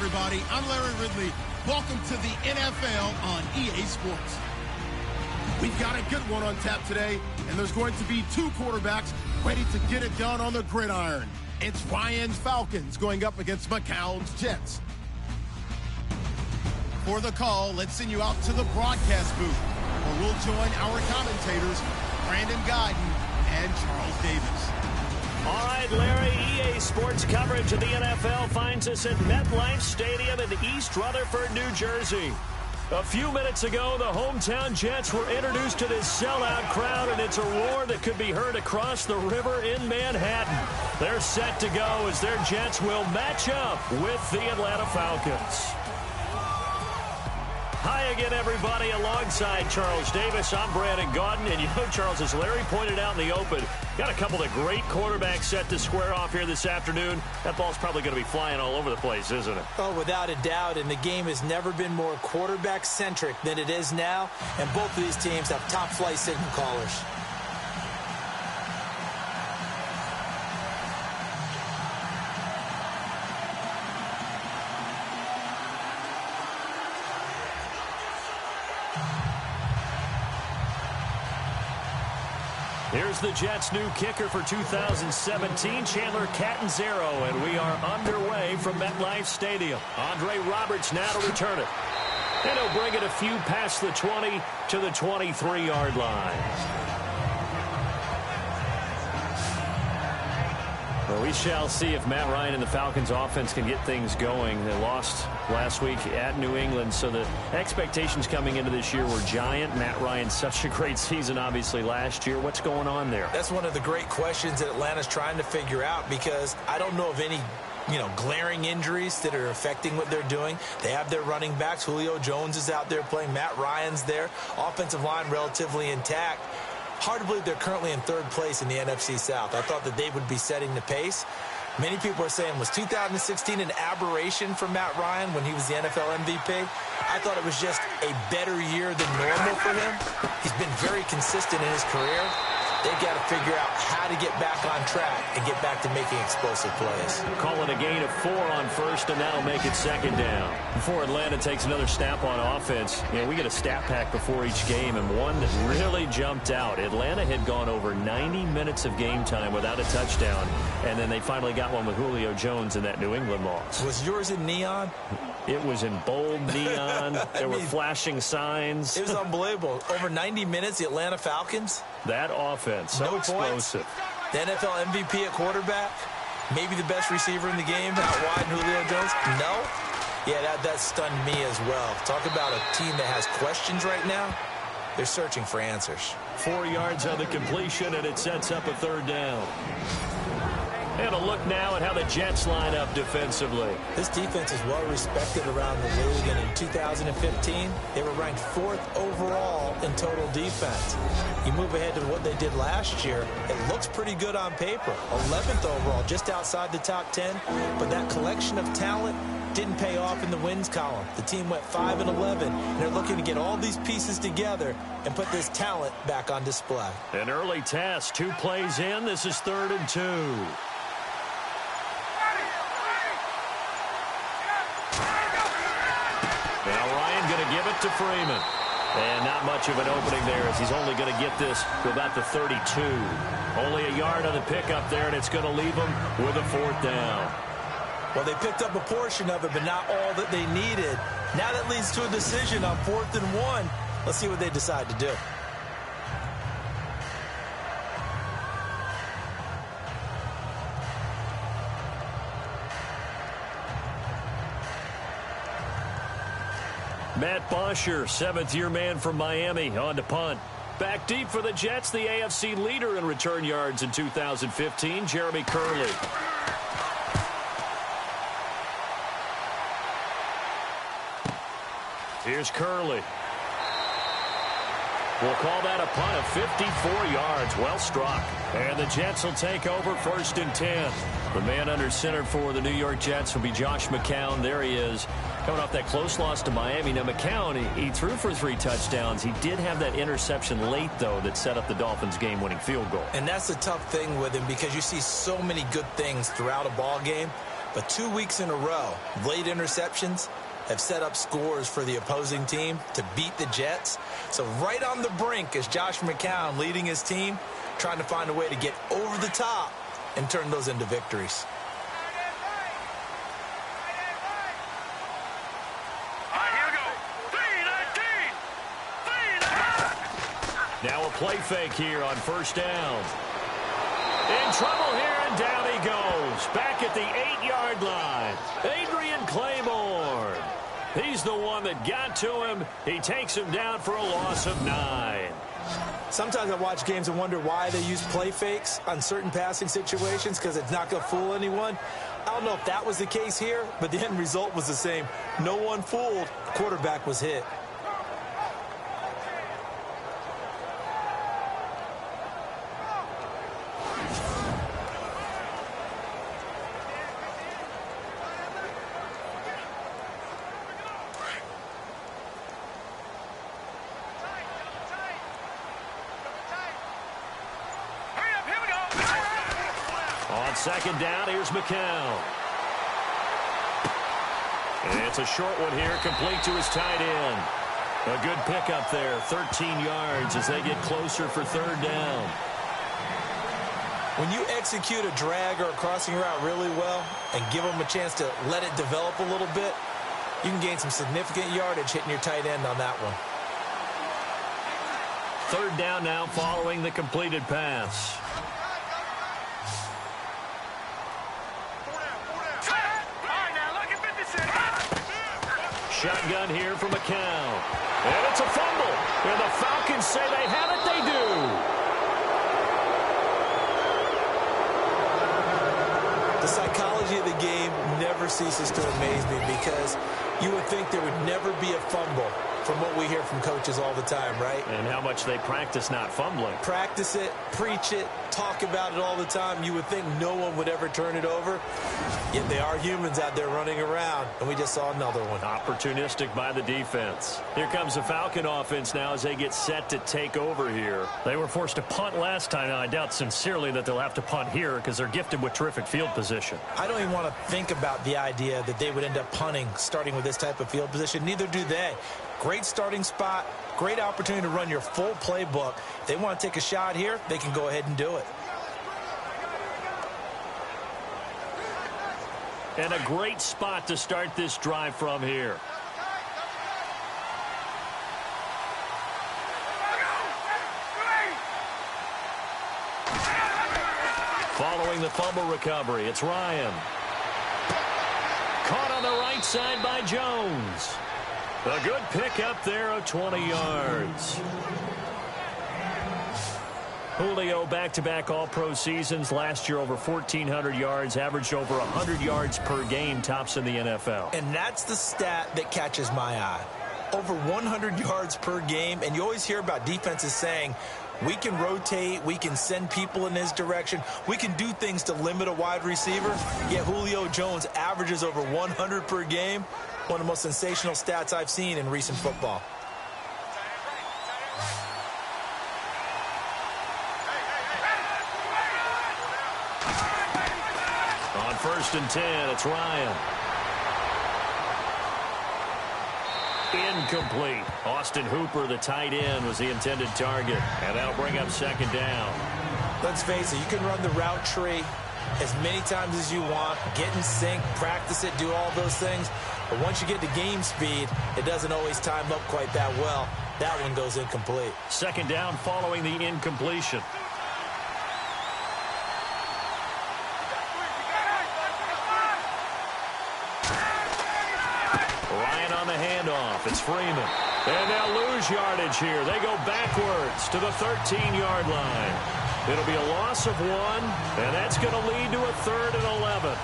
everybody. I'm Larry Ridley. Welcome to the NFL on EA Sports. We've got a good one on tap today, and there's going to be two quarterbacks ready to get it done on the gridiron. It's Ryan's Falcons going up against McCown's Jets. For the call, let's send you out to the broadcast booth, where we'll join our commentators, Brandon Guyton and Charles Davis. All right, Larry, EA Sports coverage of the NFL finds us at MetLife Stadium in East Rutherford, New Jersey. A few minutes ago, the hometown Jets were introduced to this sellout crowd, and it's a roar that could be heard across the river in Manhattan. They're set to go as their Jets will match up with the Atlanta Falcons. Hi again, everybody. Alongside Charles Davis, I'm Brandon Guyton. And you know, Charles, as Larry pointed out in the open, got a couple of great quarterbacks set to square off here this afternoon. That ball's probably going to be flying all over the place, isn't it? Oh, without a doubt. And the game has never been more quarterback-centric than it is now. And both of these teams have top-flight signal callers. Here's the Jets' new kicker for 2017, Chandler Catanzaro, and we are underway from MetLife Stadium. Andre Roberts now to return it. And he'll bring it a few past the 20 to the 23-yard line. Well, we shall see if Matt Ryan and the Falcons offense can get things going. They lost last week at New England, so the expectations coming into this year were giant. Matt Ryan, such a great season, obviously, last year. What's going on there? That's one of the great questions that Atlanta's trying to figure out, because I don't know of any glaring injuries that are affecting what they're doing. They have their running backs. Julio Jones is out there playing. Matt Ryan's there. Offensive line relatively intact. Hard to believe they're currently in third place in the NFC South. I thought that they would be setting the pace. Many people are saying, was 2016 an aberration for Matt Ryan when he was the NFL MVP? I thought it was just a better year than normal for him. He's been very consistent in his career. They've got to figure out how to get back on track and get back to making explosive plays. Call it a gain of 4 on first, and that'll make it second down. Before Atlanta takes another snap on offense, we get a stat pack before each game, and one that really jumped out. Atlanta had gone over 90 minutes of game time without a touchdown, and then they finally got one with Julio Jones in that New England loss. Was yours in neon? It was in bold neon. There were flashing signs. It was unbelievable. Over 90 minutes, the Atlanta Falcons. That offense, so explosive. The NFL MVP at quarterback. Maybe the best receiver in the game out wide, Julio Jones. No? Yeah, that stunned me as well. Talk about a team that has questions right now. They're searching for answers. 4 yards on the completion, and it sets up a third down. And a look now at how the Jets line up defensively. This defense is well respected around the league, and in 2015, they were ranked 4th overall in total defense. You move ahead to what they did last year, it looks pretty good on paper. 11th overall, just outside the top 10, but that collection of talent didn't pay off in the wins column. The team went 5-11, and they're looking to get all these pieces together and put this talent back on display. An early test, 2 plays in. This is 3rd and 2. Now Ryan going to give it to Freeman. And not much of an opening there, as he's only going to get this to about the 32. Only a yard on the pickup there, and it's going to leave him with a 4th down. Well, they picked up a portion of it, but not all that they needed. Now that leads to a decision on 4th and 1. Let's see what they decide to do. Matt Bosher, 7th-year man from Miami, on to punt. Back deep for the Jets, the AFC leader in return yards in 2015, Jeremy Curley. Here's Curley. We'll call that a punt of 54 yards. Well struck. And the Jets will take over 1st and 10. The man under center for the New York Jets will be Josh McCown. There he is, coming off that close loss to Miami. Now, McCown, he threw for 3 touchdowns. He did have that interception late, though, that set up the Dolphins' game-winning field goal. And that's the tough thing with him, because you see so many good things throughout a ball game. But 2 weeks in a row, late interceptions have set up scores for the opposing team to beat the Jets. So right on the brink is Josh McCown leading his team, trying to find a way to get over the top and turn those into victories. Now a play fake here on first down. In trouble here, and down he goes. Back at the 8-yard line. Adrian Claiborne. He's the one that got to him. He takes him down for a loss of 9. Sometimes I watch games and wonder why they use play fakes on certain passing situations, because it's not going to fool anyone. I don't know if that was the case here, but the end result was the same. No one fooled. The quarterback was hit. On second down, here's McCown. And it's a short one here, complete to his tight end. A good pickup there, 13 yards as they get closer for third down. When you execute a drag or a crossing route really well and give them a chance to let it develop a little bit, you can gain some significant yardage hitting your tight end on that one. Third down now following the completed pass. Shotgun here for McCown. And it's a fumble. And the Falcons say they have it. They do. The psychology of the game never ceases to amaze me, because you would think there would never be a fumble from what we hear from coaches all the time, right? And how much they practice not fumbling. Practice it, preach it, talk about it all the time. You would think no one would ever turn it over. Yet they are humans out there running around, and we just saw another one. Opportunistic by the defense. Here comes the Falcon offense now as they get set to take over here. They were forced to punt last time. Now, I doubt sincerely that they'll have to punt here because they're gifted with terrific field position. I don't even want to think about the idea that they would end up punting starting with this type of field position. Neither do they. Great starting spot, great opportunity to run your full playbook. If they want to take a shot here, they can go ahead and do it. And a great spot to start this drive from here. Following the fumble recovery, it's Ryan. Caught on the right side by Jones. A good pickup there of 20 yards. Julio back-to-back all-pro seasons. Last year over 1,400 yards, averaged over 100 yards per game, tops in the NFL. And that's the stat that catches my eye. Over 100 yards per game, and you always hear about defenses saying, we can rotate, we can send people in his direction, we can do things to limit a wide receiver. Yet Julio Jones averages over 100 per game. One of the most sensational stats I've seen in recent football. On 1st and 10, it's Ryan. Incomplete. Austin Hooper, the tight end, was the intended target. And that'll bring up second down. Let's face it, you can run the route tree as many times as you want, get in sync, practice it, do all those things. But once you get to game speed, it doesn't always time up quite that well. That one goes incomplete. Second down following the incompletion. Ryan on the handoff. It's Freeman. And they'll lose yardage here. They go backwards to the 13-yard line. It'll be a loss of 1, and that's going to lead to a 3rd and 11.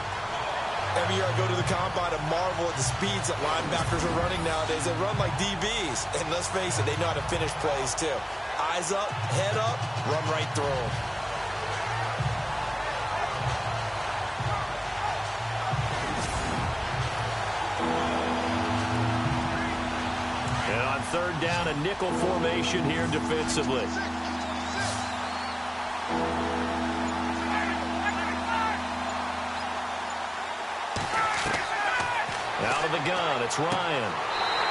Every year I go to the combine and marvel at the speeds that linebackers are running nowadays. They run like DBs. And let's face it, they know how to finish plays too. Eyes up, head up, run right through them. And on 3rd down, a nickel formation here defensively. Out of the gun, it's Ryan.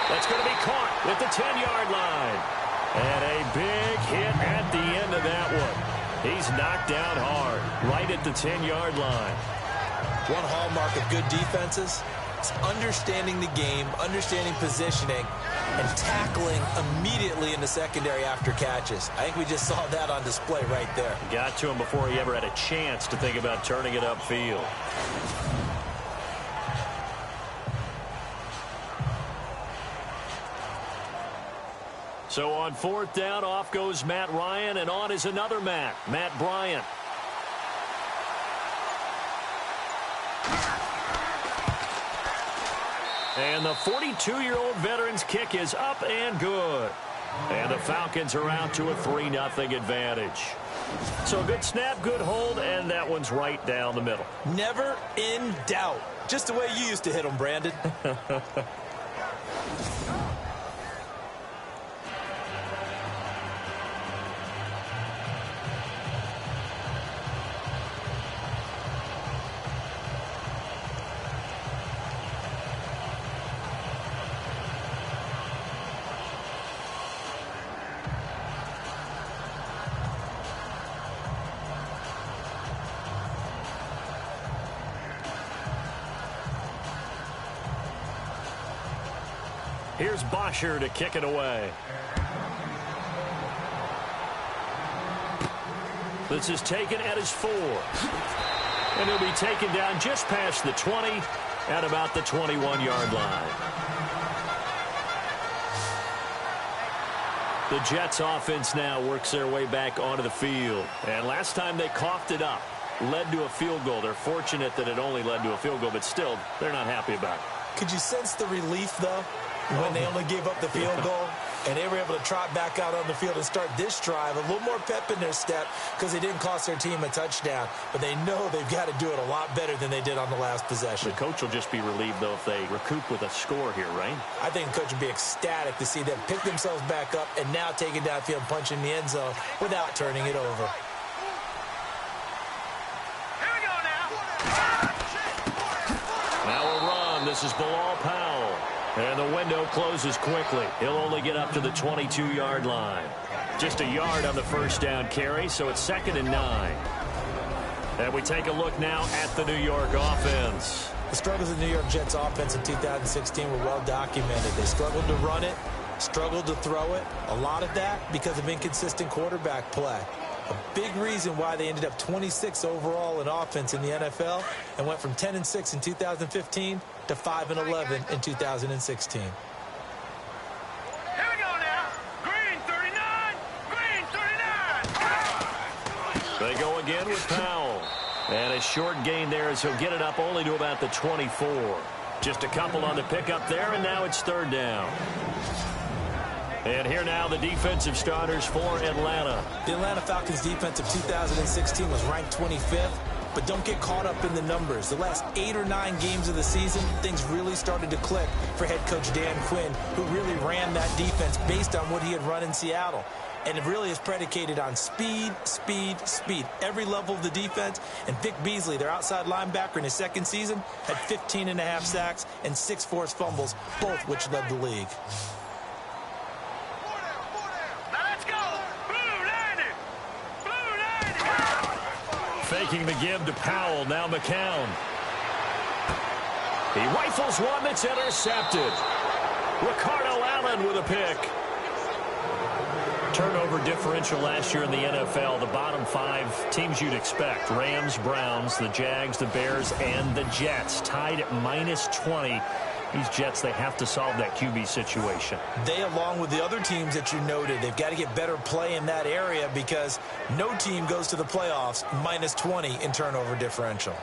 That's going to be caught at the 10-yard line. And a big hit at the end of that one. He's knocked down hard, right at the 10-yard line. One hallmark of good defenses is understanding the game, understanding positioning, and tackling immediately in the secondary after catches. I think we just saw that on display right there. Got to him before he ever had a chance to think about turning it upfield. So on 4th down, off goes Matt Ryan, and on is another Matt Bryant. And the 42-year-old veteran's kick is up and good. And the Falcons are out to a 3-0 advantage. So good snap, good hold, and that one's right down the middle. Never in doubt. Just the way you used to hit them, Brandon. Here's Bosher to kick it away. This is taken at his 4. And he'll be taken down just past the 20 at about the 21-yard line. The Jets offense now works their way back onto the field. And last time they coughed it up, led to a field goal. They're fortunate that it only led to a field goal, but still, they're not happy about it. Could you sense the relief, though, when they only gave up the field goal and they were able to trot back out on the field and start this drive? A little more pep in their step because they didn't cost their team a touchdown, but they know they've got to do it a lot better than they did on the last possession. The coach will just be relieved, though, if they recoup with a score here, right? I think the coach would be ecstatic to see them pick themselves back up and now take it downfield and punch in the end zone without turning it over. Now a run. This is Bilal Powell. And the window closes quickly. He'll only get up to the 22-yard line. Just a yard on the first down carry, so it's 2nd and 9. And we take a look now at the New York offense. The struggles of the New York Jets offense in 2016 were well documented. They struggled to run it, struggled to throw it. A lot of that because of inconsistent quarterback play. A big reason why they ended up 26 overall in offense in the NFL and went from 10-6 in 2015 to 5-11 in 2016. Here we go now. Green 39. Green 39. They go again with Powell. And a short gain there as he'll get it up only to about the 24. Just a couple on the pickup there, and now it's 3rd down. And here now the defensive starters for Atlanta. The Atlanta Falcons defense of 2016 was ranked 25th, but don't get caught up in the numbers. The last 8 or 9 games of the season, things really started to click for head coach Dan Quinn, who really ran that defense based on what he had run in Seattle. And it really is predicated on speed, speed, speed. Every level of the defense. And Vic Beasley, their outside linebacker in his 2nd season, had 15.5 sacks and 6 forced fumbles, both which led the league. Faking the give to Powell. Now McCown. He rifles one that's intercepted. Ricardo Allen with a pick. Turnover differential last year in the NFL. The bottom 5 teams you'd expect. Rams, Browns, the Jags, the Bears, and the Jets. Tied at -20. These Jets, they have to solve that QB situation. They, along with the other teams that you noted, they've got to get better play in that area because no team goes to the playoffs -20 in turnover differential.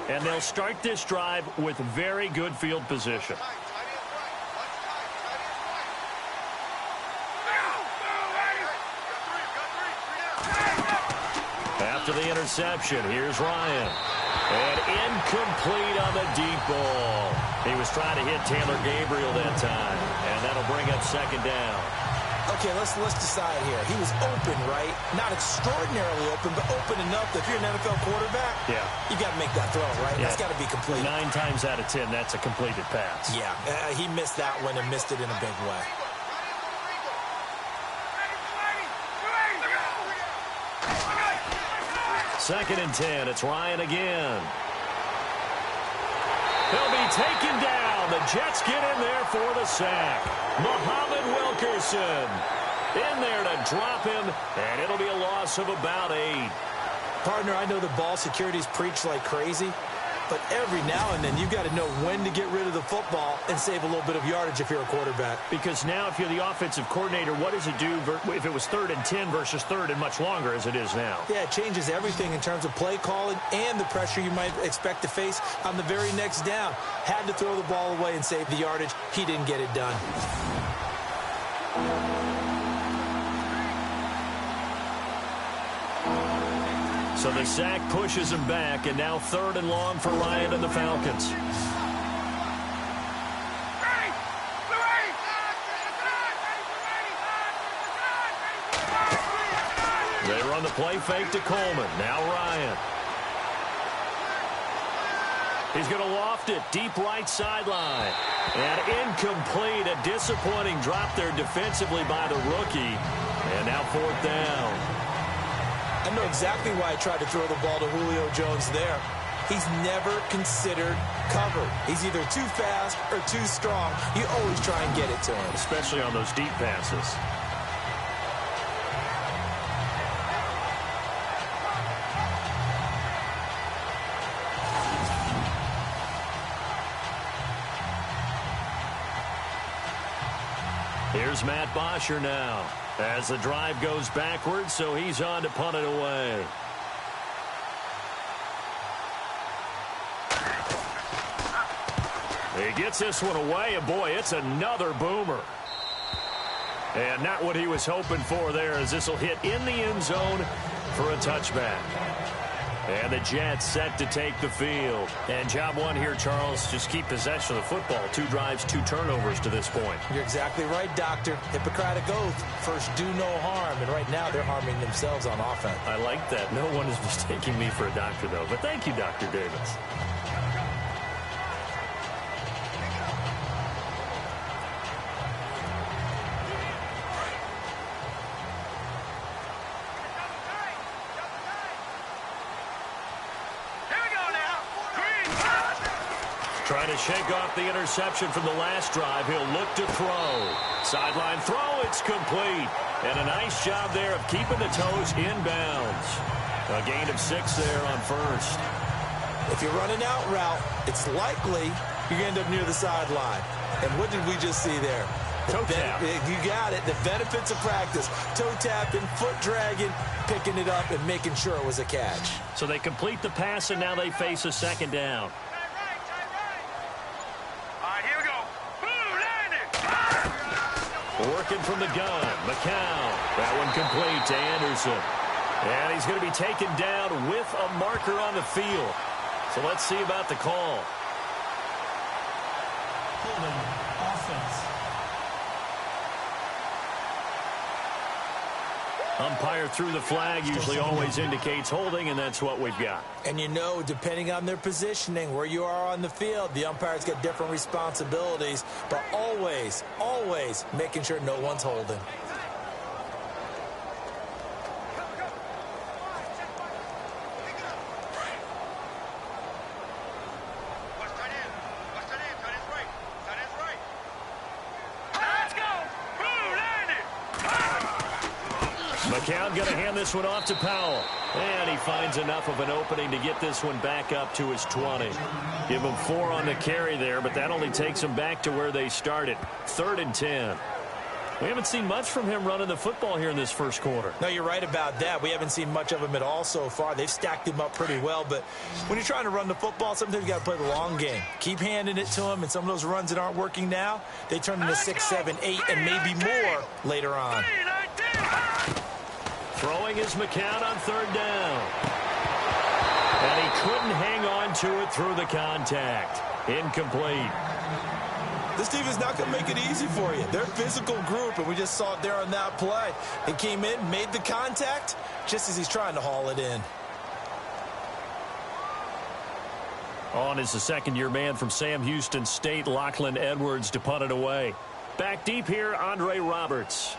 And they'll start this drive with very good field position. After the interception, here's Ryan. And incomplete on the deep ball. He was trying to hit Taylor Gabriel that time, and that'll bring up second down. Okay, let's decide here. He was open, right? Not extraordinarily open, but open enough that if you're an NFL quarterback, you got to make that throw, right? Yeah. That's got to be complete. 9 times out of 10, that's a completed pass. Yeah, he missed that one and missed it in a big way. Second and 10, it's Ryan again. He'll be taken down. The Jets get in there for the sack. Muhammad Wilkerson in there to drop him, and it'll be a loss of about 8. Partner, I know the ball security's preached like crazy, but every now and then you've got to know when to get rid of the football and save a little bit of yardage if you're a quarterback. Because now if you're the offensive coordinator, what does it do if it was 3rd and 10 versus 3rd and much longer as it is now? Yeah, it changes everything in terms of play calling and the pressure you might expect to face on the very next down. Had to throw the ball away and save the yardage. He didn't get it done. So the sack pushes him back, and now 3rd and long for Ryan and the Falcons. They run the play fake to Coleman. Now Ryan. He's going to loft it deep right sideline. And incomplete. A disappointing drop there defensively by the rookie. And now 4th down. I know exactly why I tried to throw the ball to Julio Jones there. He's never considered covered. He's either too fast or too strong. You always try and get it to him. Especially on those deep passes. Here's Matt Bosher now as the drive goes backwards, so he's on to punt it away. He gets this one away, and boy, it's another boomer. And not what he was hoping for there, as this will hit in the end zone for a touchback. And the Jets set to take the field. And job one here, Charles, just keep possession of the football. 2 drives, 2 turnovers to this point. You're exactly right, Doctor. Hippocratic oath. First, do no harm. And right now, they're harming themselves on offense. I like that. No one is mistaking me for a doctor, though. But thank you, Dr. Davis. Trying to shake off the interception from the last drive. He'll look to throw. Sideline throw, it's complete. And a nice job there of keeping the toes inbounds. A gain of 6 there on first. If you run an out route, it's likely you end up near the sideline. And what did we just see there? Toe tap. You got it. The benefits of practice. Toe tapping, foot dragging, picking it up, and making sure it was a catch. So they complete the pass, and now they face a second down. Working from the gun, McCown. That one complete to Anderson. And he's going to be taken down with a marker on the field. So let's see about the call. Holding offense. Umpire threw the flag, usually always indicates holding, and that's what we've got. And you know, depending on their positioning, where you are on the field, the umpire's got different responsibilities, but always, always making sure no one's holding. McCown going to hand this one off to Powell. And he finds enough of an opening to get this one back up to his 20. Give him 4 on the carry there, but that only takes them back to where they started. 3rd and 10. We haven't seen much from him running the football here in this first quarter. No, you're right about that. We haven't seen much of him at all so far. They've stacked him up pretty well, but when you're trying to run the football, sometimes you got to play the long game. Keep handing it to him, and some of those runs that aren't working now, they turn into 6, 7, 8, and maybe more later on. Throwing is McCown on 3rd down. And he couldn't hang on to it through the contact. Incomplete. This team is not going to make it easy for you. They're a physical group, and we just saw it there on that play. He came in, made the contact, just as he's trying to haul it in. On is the second-year man from Sam Houston State, Lachlan Edwards, to punt it away. Back deep here, Andre Roberts.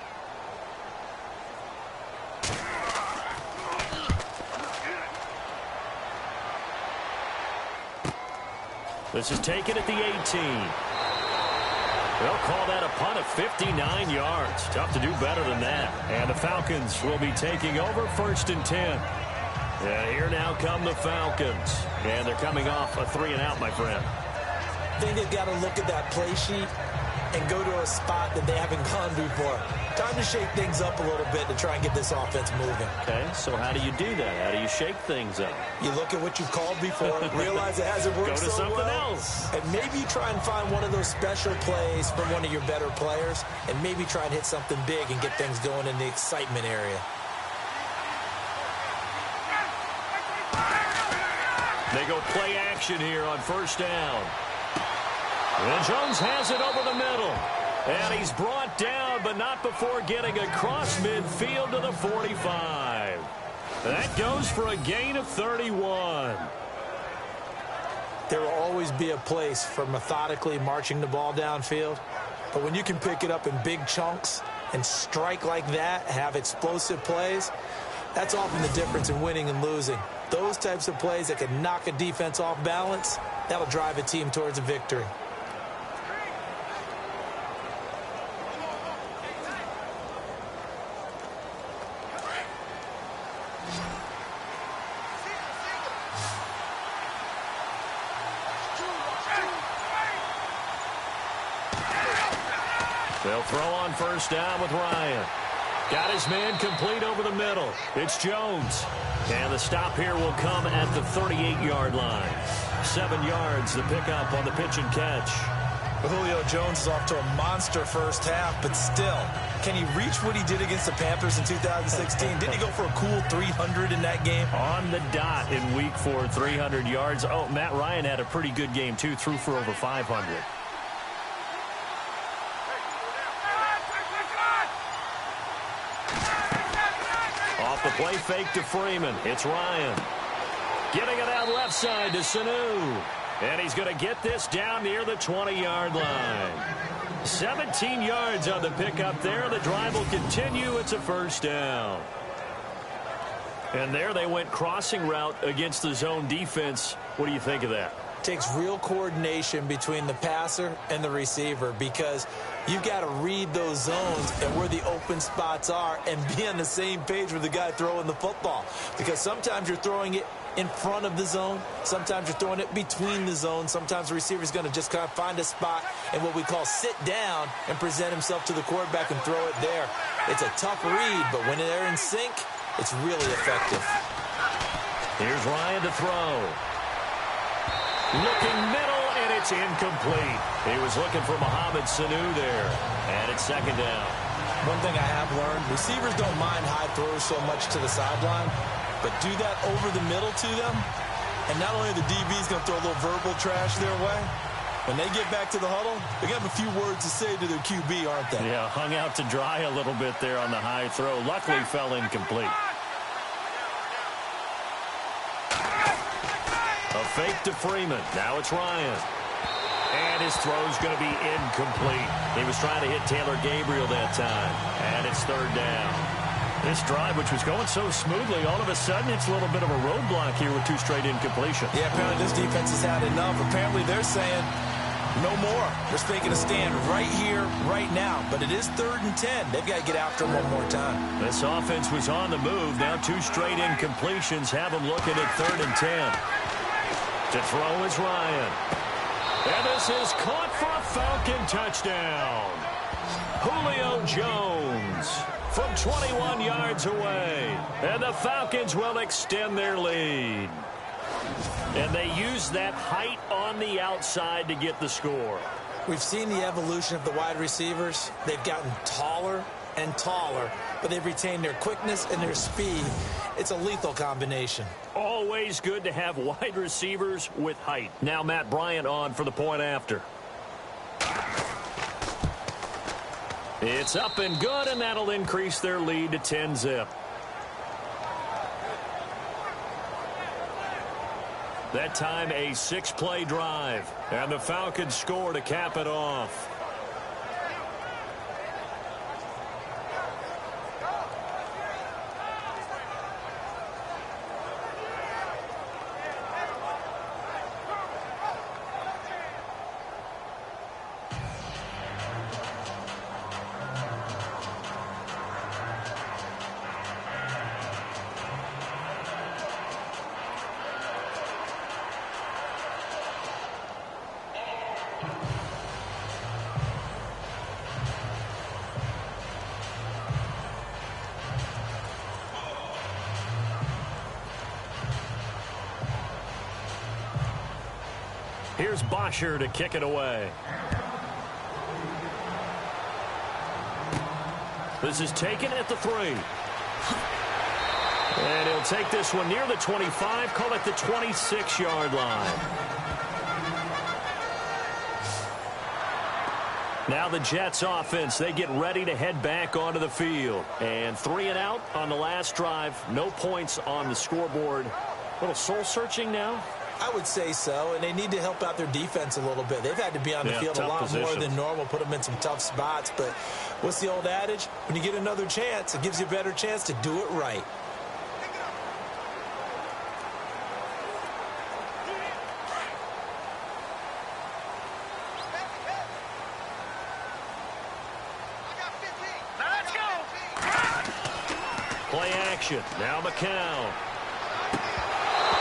This is taken at the 18. They'll call that a punt of 59 yards. Tough to do better than that. And the Falcons will be taking over 1st and 10. And here now come the Falcons. And they're coming off a 3-and-out, my friend. I think they've got to look at that play sheet and go to a spot that they haven't gone before. Time to shake things up a little bit to try and get this offense moving. Okay, so how do you do that? How do you shake things up? You look at what you've called before, realize it hasn't worked Go to so something well, else. and maybe you try and find one of those special plays from one of your better players, and maybe try and hit something big and get things going in the excitement area. They go play action here on 1st down. And Jones has it over the middle. And he's brought down, but not before getting across midfield to the 45. That goes for a gain of 31. There will always be a place for methodically marching the ball downfield. But when you can pick it up in big chunks and strike like that, have explosive plays, that's often the difference in winning and losing. Those types of plays that can knock a defense off balance, that'll drive a team towards a victory. They'll throw on 1st down with Ryan. Got his man complete over the middle. It's Jones. And the stop here will come at the 38-yard line. 7 yards, the pickup on the pitch and catch. Julio Jones is off to a monster first half, but still, can he reach what he did against the Panthers in 2016? Didn't he go for a cool 300 in that game? On the dot in week 4, 300 yards. Oh, Matt Ryan had a pretty good game, too. Threw for over 500. Off the play fake to Freeman. It's Ryan. Getting it out left side to Sanu. And he's going to get this down near the 20-yard line. 17 yards on the pickup there. The drive will continue. It's a 1st down. And there they went crossing route against the zone defense. What do you think of that? Takes real coordination between the passer and the receiver, because you've got to read those zones and where the open spots are and be on the same page with the guy throwing the football. Because sometimes you're throwing it in front of the zone. Sometimes you're throwing it between the zones. Sometimes the receiver's going to just kind of find a spot and what we call sit down and present himself to the quarterback and throw it there. It's a tough read, but when they're in sync, it's really effective. Here's Ryan to throw. Looking middle, and it's incomplete. He was looking for Mohamed Sanu there. And it's 2nd down. One thing I have learned, receivers don't mind high throws so much to the sideline, but do that over the middle to them, and not only are the DBs going to throw a little verbal trash their way, when they get back to the huddle, they're going to have a few words to say to their QB, aren't they? Yeah, hung out to dry a little bit there on the high throw. Luckily fell incomplete. A fake to Freeman. Now it's Ryan. And his throw's going to be incomplete. He was trying to hit Taylor Gabriel that time. And it's 3rd down. This drive, which was going so smoothly, all of a sudden it's a little bit of a roadblock here with 2 straight incompletions. Yeah, apparently this defense has had enough. Apparently they're saying no more. They're making a stand right here, right now. But it is 3rd and 10. They've got to get after him one more time. This offense was on the move. Now 2 straight incompletions have them looking at 3rd and 10. To throw is Ryan. And this is caught for a Falcon touchdown. Julio Jones from 21 yards away. And the Falcons will extend their lead. And they use that height on the outside to get the score. We've seen the evolution of the wide receivers. They've gotten taller and taller, but they've retained their quickness and their speed. It's a lethal combination. Always good to have wide receivers with height. Now Matt Bryant on for the point after. It's up and good, and that'll increase their lead to 10-zip. That time a 6-play drive, and the Falcons score to cap it off. Here's Bosher to kick it away. This is taken at the 3. And he'll take this one near the 25, call it the 26-yard line. Now the Jets offense, they get ready to head back onto the field. And 3 and out on the last drive. No points on the scoreboard. A little soul-searching now. I would say so, and they need to help out their defense a little bit. They've had to be on the field a lot more than normal, put them in some tough spots. But what's the old adage? When you get another chance, it gives you a better chance to do it right. Now let's go. Play action. Now McCown.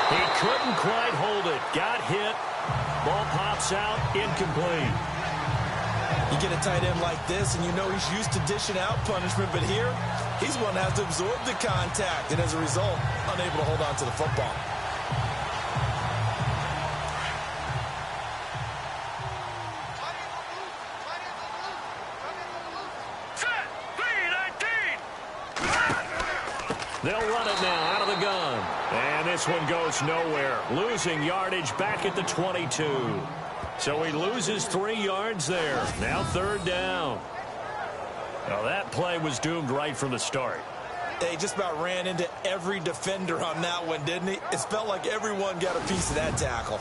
He couldn't quite hold it. Got hit. Ball pops out. Incomplete. You get a tight end like this, and you know he's used to dishing out punishment, but here, he's one that has to absorb the contact, and as a result, unable to hold on to the football. They'll run it now out of the gun. And this one goes nowhere. Losing yardage back at the 22. So he loses 3 yards there. Now 3rd down. Now that play was doomed right from the start. He just about ran into every defender on that one, didn't he? It felt like everyone got a piece of that tackle.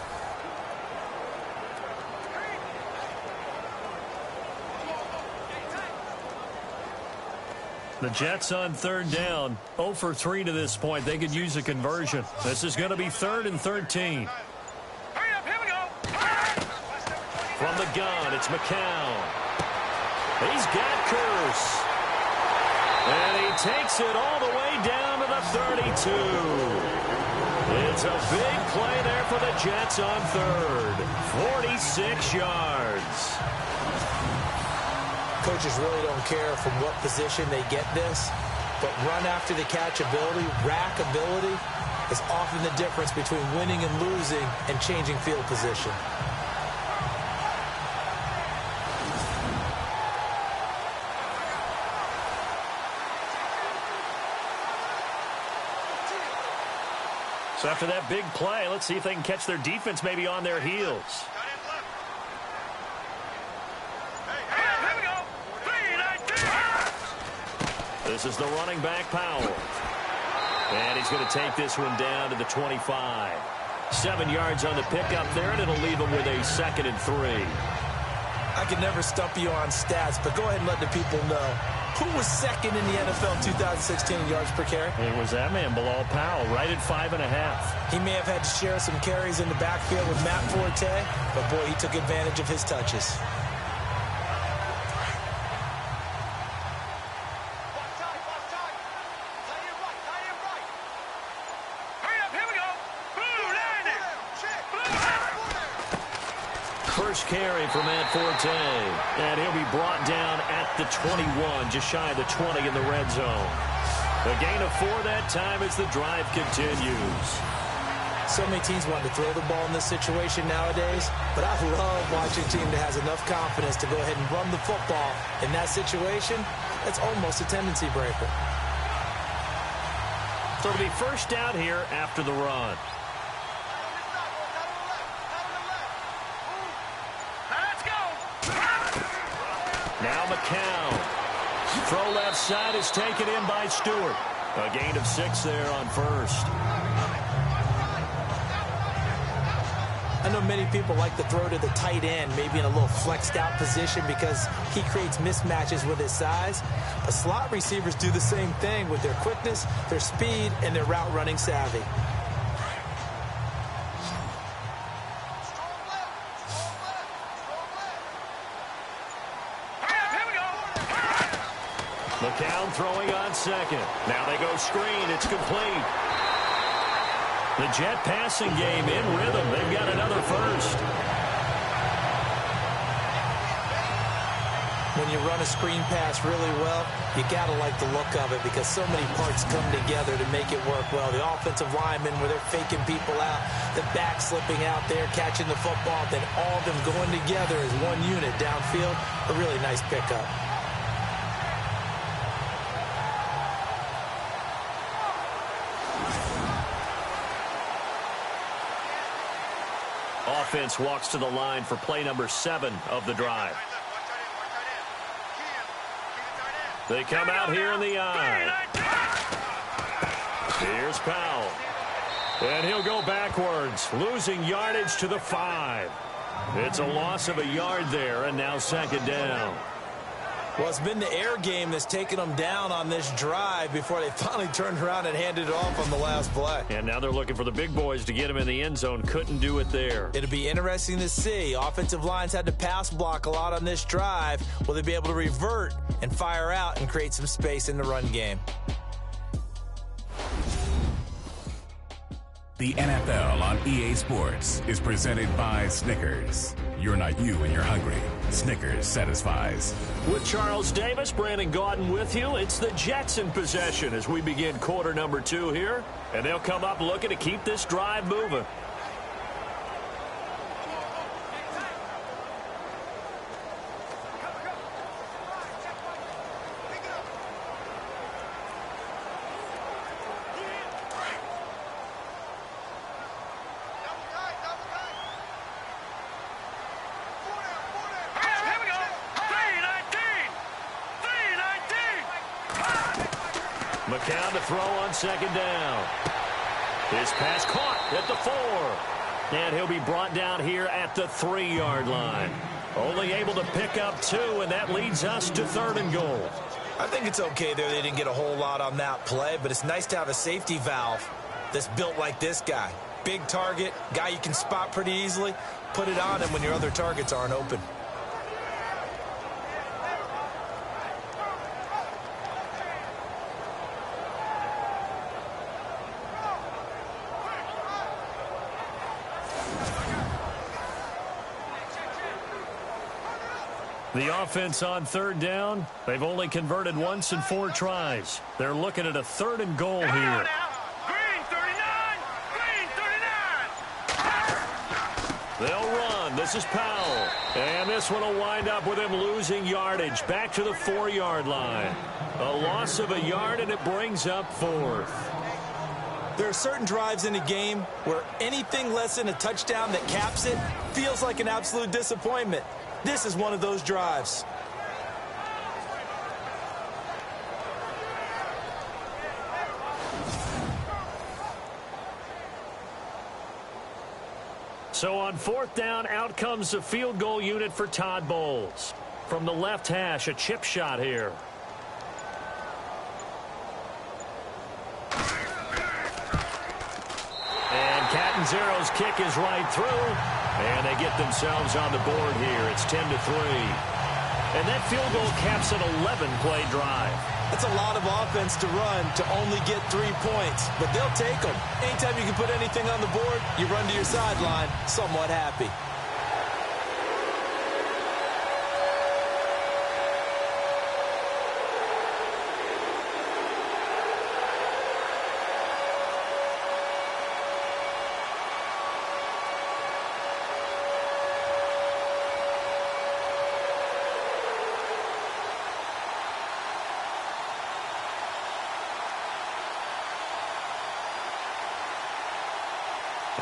The Jets on 3rd down. 0 for 3 to this point. They could use a conversion. This is going to be 3rd and 13. Hurry up, here we go. From the gun, it's McCown. He's got Curse. And he takes it all the way down to the 32. It's a big play there for the Jets on 3rd. 46 yards. Coaches really don't care from what position they get this, but run after the catch ability, rack ability, is often the difference between winning and losing and changing field position. So after that big play, let's see if they can catch their defense maybe on their heels. This is the running back, Powell. And he's going to take this one down to the 25. 7 yards on the pickup there, and it'll leave him with a 2nd and 3. I can never stump you on stats, but go ahead and let the people know. Who was 2nd in the NFL 2016 in yards per carry? It was that man, Bilal Powell, right at 5.5. He may have had to share some carries in the backfield with Matt Forte, but boy, he took advantage of his touches. First carry for Matt Forte, and he'll be brought down at the 21, just shy of the 20 in the red zone. A gain of 4 that time as the drive continues. So many teams want to throw the ball in this situation nowadays, but I love watching a team that has enough confidence to go ahead and run the football in that situation That's almost a tendency breaker. So it'll be first down here after the run. Let's go. Now McCown. Throw left side is taken in by Stewart. A gain of 6 there on first. I know many people like to throw to the tight end, maybe in a little flexed out position because he creates mismatches with his size. But slot receivers do the same thing with their quickness, their speed, and their route running savvy. McCown throwing on second. Now they go screen. It's complete. The Jet passing game in rhythm. They've got another first. When you run a screen pass really well, you got to like the look of it because so many parts come together to make it work well. The offensive linemen where they're faking people out, the back slipping out there, catching the football, then all of them going together as one unit downfield. A really nice pickup. Offense walks to the line for play number 7 of the drive. They come out here in the eye. Here's Powell. And he'll go backwards, losing yardage to the 5. It's a loss of a yard there, and now second down. Well, it's been the air game that's taken them down on this drive before they finally turned around and handed it off on the last play. And now they're looking for the big boys to get him in the end zone. Couldn't do it there. It'll be interesting to see. Offensive lines had to pass block a lot on this drive. Will they be able to revert and fire out and create some space in the run game? The NFL on EA Sports is presented by Snickers. You're not you when you're hungry. Snickers satisfies. With Charles Davis, Brandon Gaudin with you. It's the Jets in possession as we begin quarter number 2 here. And they'll come up looking to keep this drive moving. McCown to throw on second down. His pass caught at the 4. And he'll be brought down here at the 3-yard line. Only able to pick up 2, and that leads us to 3rd and goal. I think it's okay there. They didn't get a whole lot on that play, but it's nice to have a safety valve that's built like this guy. Big target, guy you can spot pretty easily. Put it on him when your other targets aren't open. The offense on 3rd down, they've only converted once in 4 tries. They're looking at a 3rd and goal here. Green 39! Green 39! They'll run. This is Powell. And this one will wind up with him losing yardage back to the 4-yard line. A loss of a yard, and it brings up 4th. There are certain drives in a game where anything less than a touchdown that caps it feels like an absolute disappointment. This is one of those drives. So on 4th down, out comes the field goal unit for Todd Bowles. From the left hash, a chip shot here. And Catanzaro's kick is right through. And they get themselves on the board here. It's 10-3. And that field goal caps an 11-play drive. That's a lot of offense to run to only get 3 points, but they'll take them. Anytime you can put anything on the board, you run to your sideline somewhat happy.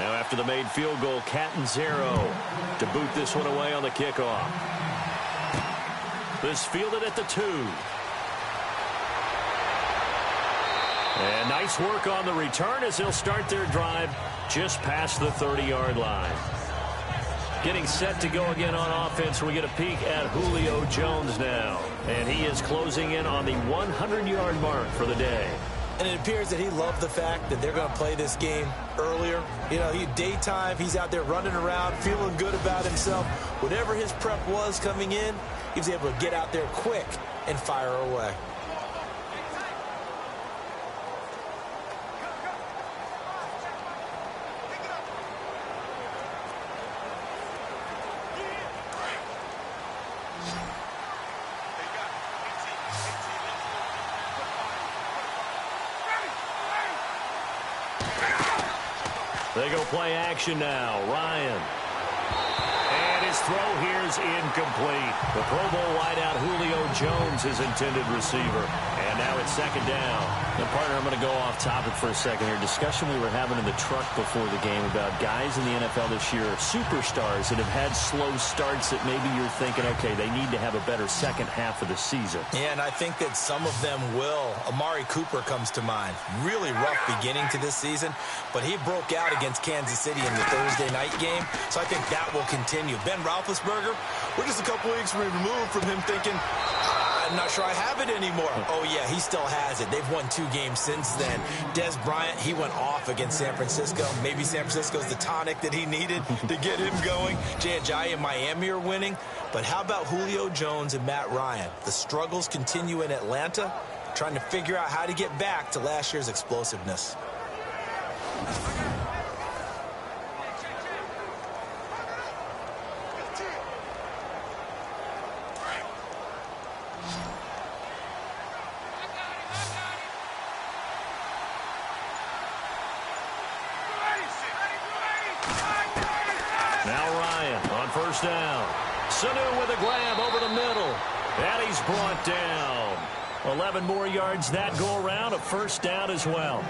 Now after the made field goal, Catanzaro to boot this one away on the kickoff. This fielded at the 2. And nice work on the return as they'll start their drive just past the 30-yard line. Getting set to go again on offense. We get a peek at Julio Jones now. And he is closing in on the 100-yard mark for the day. And it appears that he loved the fact that they're going to play this game earlier. You know, daytime, he's out there running around, feeling good about himself. Whatever his prep was coming in, he was able to get out there quick and fire away. They go play action now. Ryan. And his throw here is incomplete. The Pro Bowl wideout Julio Jones, his intended receiver. And now it's second down. Now, partner, I'm going to go off topic for a second here. Discussion we were having in the truck before the game about guys in the NFL this year, superstars that have had slow starts that maybe you're thinking, okay, they need to have a better second half of the season. Yeah, and I think that some of them will. Amari Cooper comes to mind. Really rough beginning to this season, but he broke out against Kansas City in the Thursday night game, so I think that will continue. Ben Roethlisberger, we're just a couple weeks removed from him thinking, I'm not sure I have it anymore. Oh, yeah, he still has it. They've won 2 games since then. Des Bryant, he went off against San Francisco. Maybe San Francisco's the tonic that he needed to get him going. Jay Ajayi and Miami are winning. But how about Julio Jones and Matt Ryan? The struggles continue in Atlanta, trying to figure out how to get back to last year's explosiveness. First down. Sanu with a grab over the middle. And he's brought down. 11 more yards that go around. A first down as well.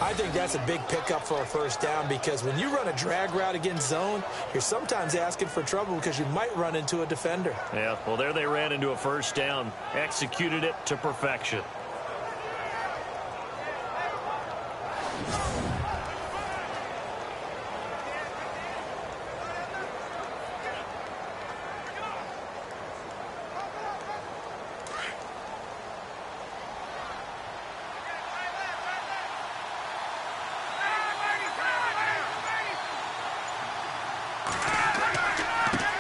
I think that's a big pickup for a first down because when you run a drag route against zone, you're sometimes asking for trouble because you might run into a defender. Yeah, well, there they ran into a first down. Executed it to perfection.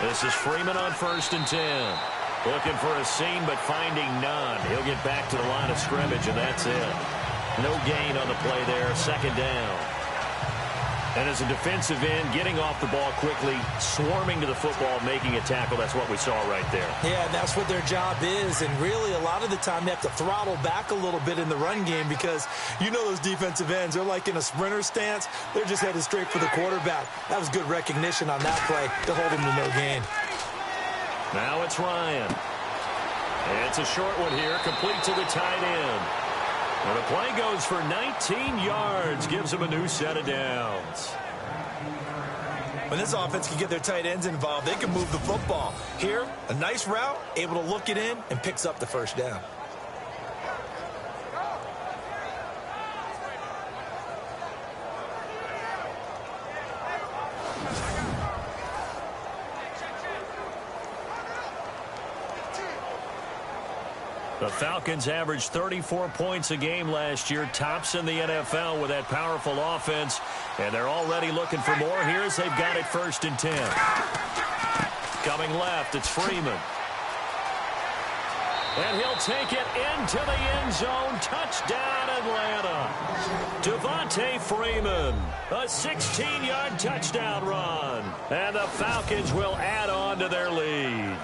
This is Freeman on 1st and 10. Looking for a seam, but finding none. He'll get back to the line of scrimmage, and that's it. No gain on the play there. Second down. And as a defensive end, getting off the ball quickly, swarming to the football, making a tackle. That's what we saw right there. Yeah, that's what their job is. And really, a lot of the time, they have to throttle back a little bit in the run game because you know those defensive ends, they're like in a sprinter stance. They're just headed straight for the quarterback. That was good recognition on that play to hold him to no gain. Now it's Ryan. It's a short one here, complete to the tight end. And the play goes for 19 yards, gives them a new set of downs. When this offense can get their tight ends involved, they can move the football. Here, a nice route, able to look it in, and picks up the first down. The Falcons averaged 34 points a game last year, tops in the NFL with that powerful offense, and they're already looking for more here as they've got it 1st and 10. Coming left, it's Freeman. And he'll take it into the end zone. Touchdown, Atlanta. Devontae Freeman, a 16-yard touchdown run. And the Falcons will add on to their lead.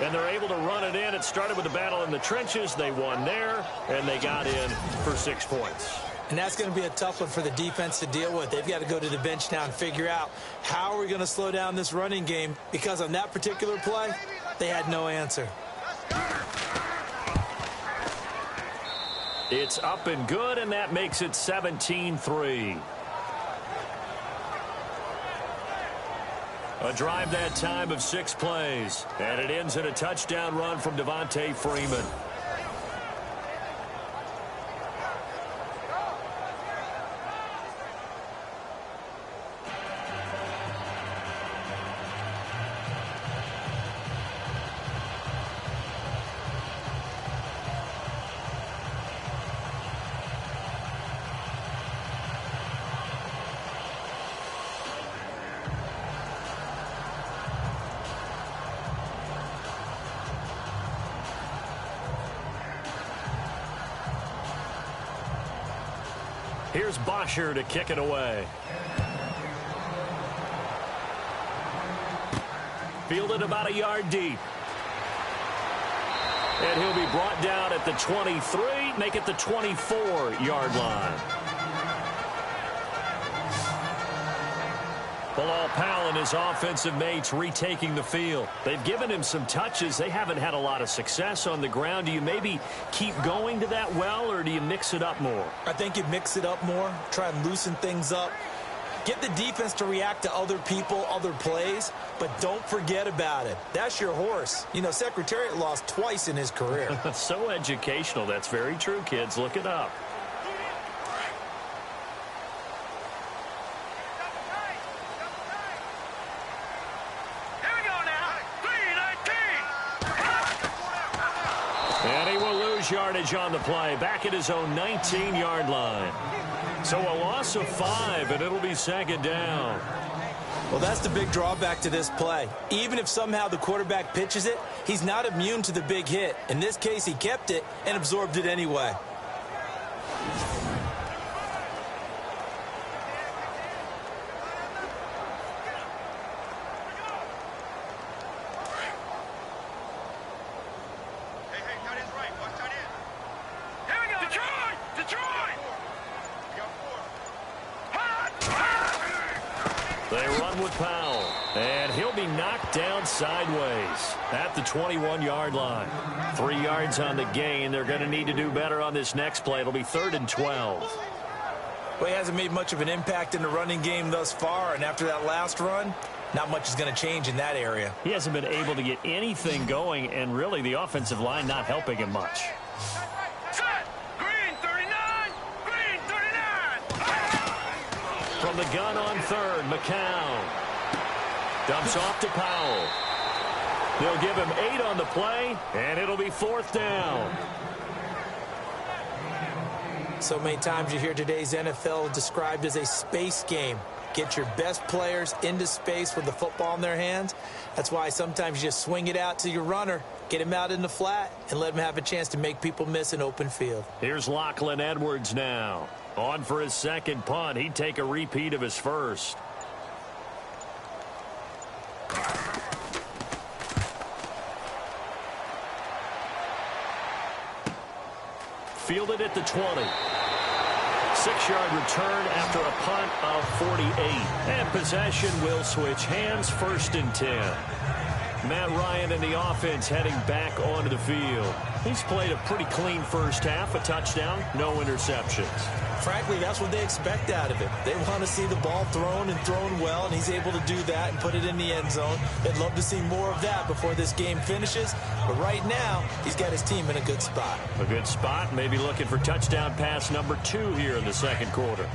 And they're able to run it in. It started with the battle in the trenches. They won there, and they got in for 6 points. And that's going to be a tough one for the defense to deal with. They've got to go to the bench now and figure out how are we going to slow down this running game, because on that particular play, they had no answer. It's up and good, and that makes it 17-3. A drive that time of 6 plays. And it ends in a touchdown run from Devontae Freeman. Here's Bosher to kick it away. Fielded about a yard deep. And he'll be brought down at the 23, make it the 24-yard line. Bilal Powell and his offensive mates retaking the field. They've given him some touches. They haven't had a lot of success on the ground. Do you maybe keep going to that well, or do you mix it up more? I think you mix it up more, try and loosen things up. Get the defense to react to other people, other plays, but don't forget about it. That's your horse. You know, Secretariat lost twice in his career. So educational. That's very true, kids. Look it up. Yardage on the play, back at his own 19-yard line. So a loss of 5, and it'll be second down. Well, that's the big drawback to this play. Even if somehow the quarterback pitches it, he's not immune to the big hit. In this case, he kept it and absorbed it anyway. Sideways at the 21-yard line. 3 yards on the gain. They're going to need to do better on this next play. It'll be 3rd and 12. Well, he hasn't made much of an impact in the running game thus far, and after that last run, not much is going to change in that area. He hasn't been able to get anything going, and really the offensive line not helping him much. Set! Green 39! Green 39! From the gun on 3rd, McCown dumps off to Powell. They'll give him 8 on the play, and it'll be 4th down. So many times you hear today's NFL described as a space game. Get your best players into space with the football in their hands. That's why sometimes you just swing it out to your runner, get him out in the flat, and let him have a chance to make people miss an open field. Here's Lachlan Edwards now. On for his second punt. He'd take a repeat of his first. Fielded at the 20. 6-yard return after a punt of 48. And possession will switch hands, 1st and 10. Matt Ryan and the offense heading back onto the field. He's played a pretty clean first half, a touchdown, no interceptions. Frankly, that's what they expect out of him. They want to see the ball thrown and thrown well, and he's able to do that and put it in the end zone. They'd love to see more of that before this game finishes. But right now, he's got his team in a good spot. A good spot, maybe looking for touchdown pass number 2 here in the second quarter.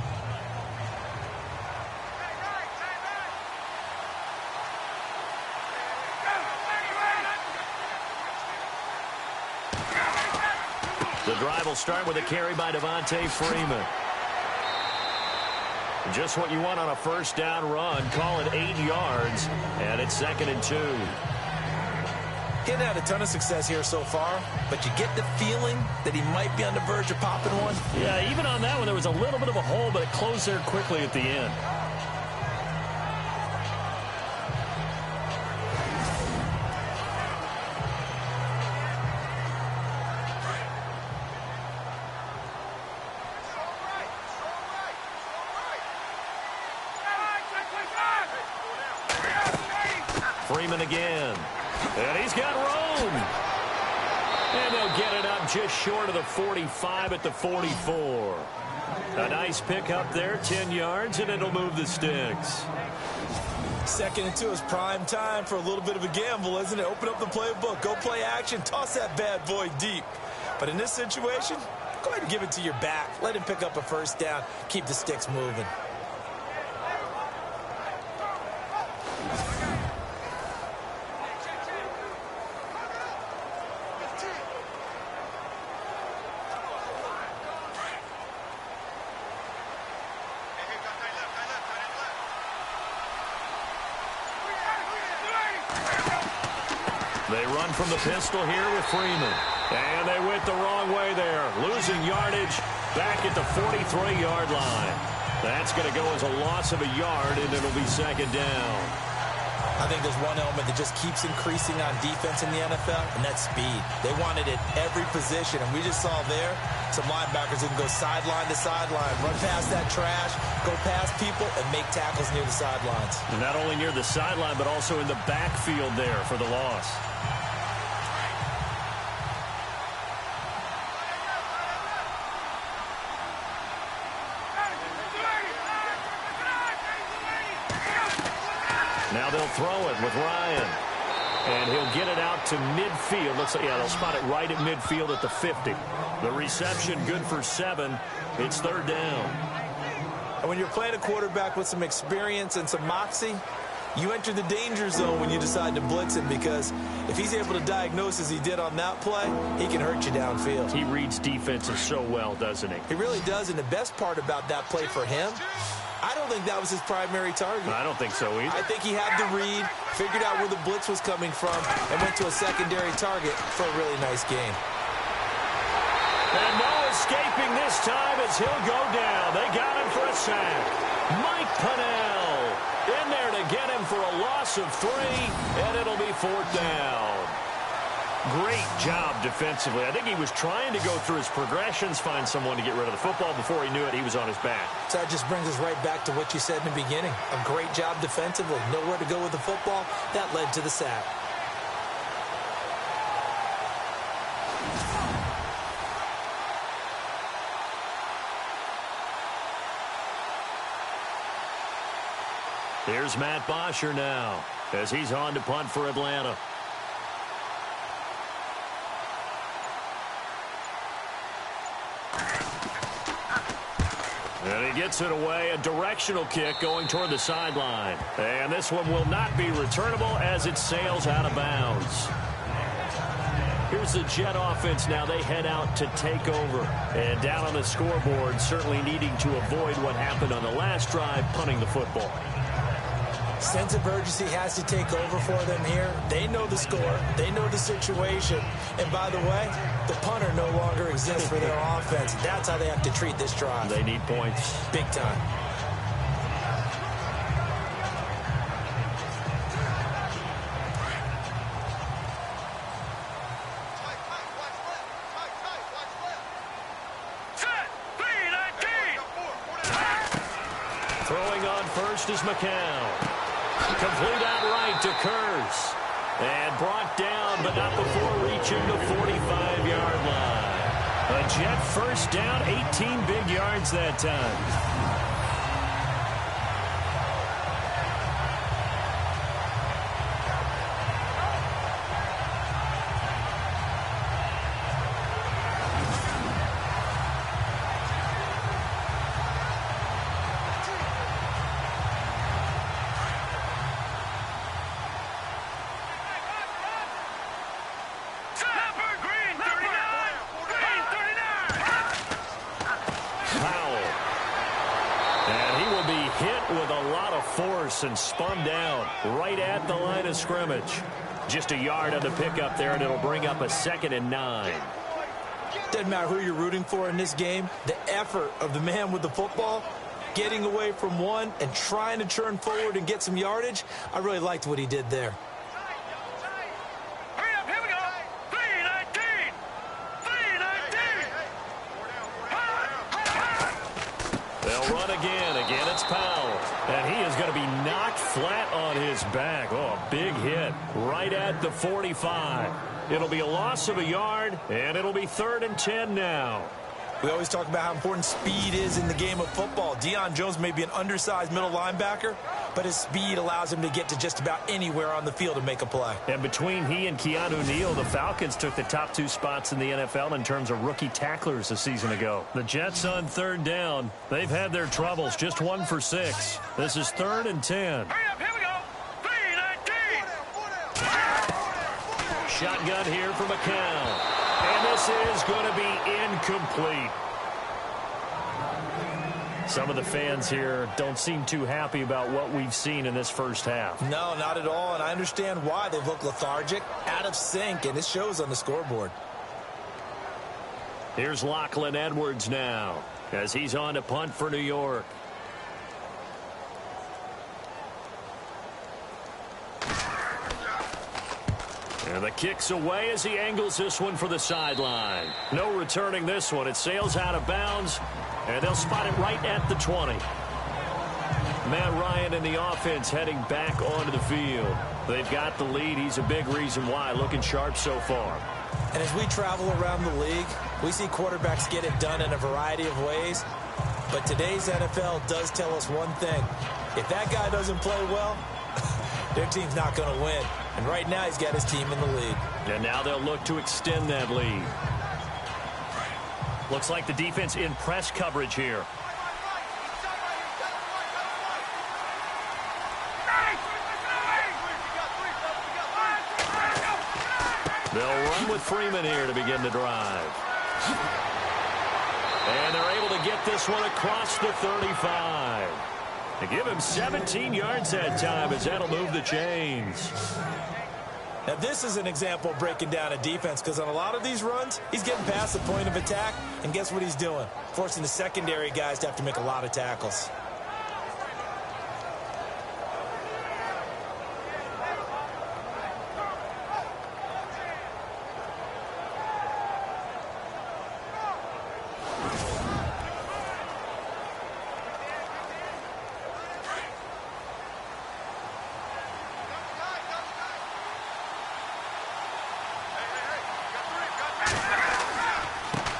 The drive will start with a carry by Devontae Freeman. Just what you want on a first down run. Call it 8 yards, and it's 2nd and 2. He's had a ton of success here so far, but you get the feeling that he might be on the verge of popping one. Yeah, even on that one, there was a little bit of a hole, but it closed there quickly at the end. Freeman again. And he's got room. And they'll get it up just short of the 45 at the 44. A nice pickup there, 10 yards, and it'll move the sticks. Second and 2 is prime time for a little bit of a gamble, isn't it? Open up the playbook, go play action, toss that bad boy deep. But in this situation, go ahead and give it to your back. Let him pick up a first down. Keep the sticks moving. They run from the pistol here with Freeman. And they went the wrong way there. Losing yardage back at the 43-yard line. That's going to go as a loss of a yard, and it'll be second down. I think there's one element that just keeps increasing on defense in the NFL, and that's speed. They want it at every position, and we just saw there some linebackers who can go sideline to sideline, run past that trash, go past people, and make tackles near the sidelines. And not only near the sideline, but also in the backfield there for the loss. Now they'll throw it with Ryan. And he'll get it out to midfield. Looks like, yeah, they'll spot it right at midfield at the 50. The reception good for 7. It's third down. And when you're playing a quarterback with some experience and some moxie, you enter the danger zone when you decide to blitz him, because if he's able to diagnose as he did on that play, he can hurt you downfield. He reads defenses so well, doesn't he? He really does, and the best part about that play for him, I don't think that was his primary target. I don't think so either. I think he had the read, figured out where the blitz was coming from, and went to a secondary target for a really nice game. And no escaping this time as he'll go down. They got him for a sack. Mike Pennell in there to get him for a loss of 3, and it'll be fourth down. Great job defensively. I think he was trying to go through his progressions, find someone to get rid of the football. Before he knew it, he was on his back. So that just brings us right back to what you said in the beginning. A great job defensively. Nowhere to go with the football. That led to the sack. Here's Matt Bosher now as he's on to punt for Atlanta. And he gets it away, a directional kick going toward the sideline. And this one will not be returnable as it sails out of bounds. Here's the Jet offense now. They head out to take over. And down on the scoreboard, certainly needing to avoid what happened on the last drive, punting the football. Sense of urgency has to take over for them here. They know the score. They know the situation. And by the way, the punter no longer exists for their offense. That's how they have to treat this drive. They need points. Big time. Throwing on first is McCown. Complete outright to Kurz. And brought down, but not before reaching the 45-yard line. A Jet first down, 18 big yards that time. And spun down right at the line of scrimmage. Just a yard on the pickup there, and it'll bring up a 2nd and 9. Doesn't matter who you're rooting for in this game. The effort of the man with the football, getting away from one and trying to turn forward and get some yardage, I really liked what he did there. Hurry up, here we go. 319. 319. They'll run again. Again, it's Powell. And he is going to be knocked flat on his back. Oh, a big hit right at the 45. It'll be a loss of a yard, and it'll be 3rd and 10 now. We always talk about how important speed is in the game of football. Deion Jones may be an undersized middle linebacker, but his speed allows him to get to just about anywhere on the field and make a play. And between he and Keanu Neal, the Falcons took the top 2 spots in the NFL in terms of rookie tacklers a season ago. The Jets on 3rd down. They've had their troubles, just 1 for 6. This is 3rd and 10. Hurry up, here we go. 3-19. Shotgun here for McCown. And this is going to be incomplete. Some of the fans here don't seem too happy about what we've seen in this first half. No, not at all, and I understand why. They've looked lethargic, out of sync, and it shows on the scoreboard. Here's Lachlan Edwards now as he's on to punt for New York. And the kick's away as he angles this one for the sideline. No returning this one. It sails out of bounds, and they'll spot it right at the 20. Matt Ryan and the offense heading back onto the field. They've got the lead. He's a big reason why. Looking sharp so far. And as we travel around the league, we see quarterbacks get it done in a variety of ways. But today's NFL does tell us one thing. If that guy doesn't play well, their team's not going to win. And right now he's got his team in the lead. And now they'll look to extend that lead. Looks like the defense in press coverage here. They'll run with Freeman here to begin the drive. And they're able to get this one across the 35. To give him 17 yards that time, as that'll move the chains. Now this is an example of breaking down a defense, because on a lot of these runs, he's getting past the point of attack, and guess what he's doing? Forcing the secondary guys to have to make a lot of tackles.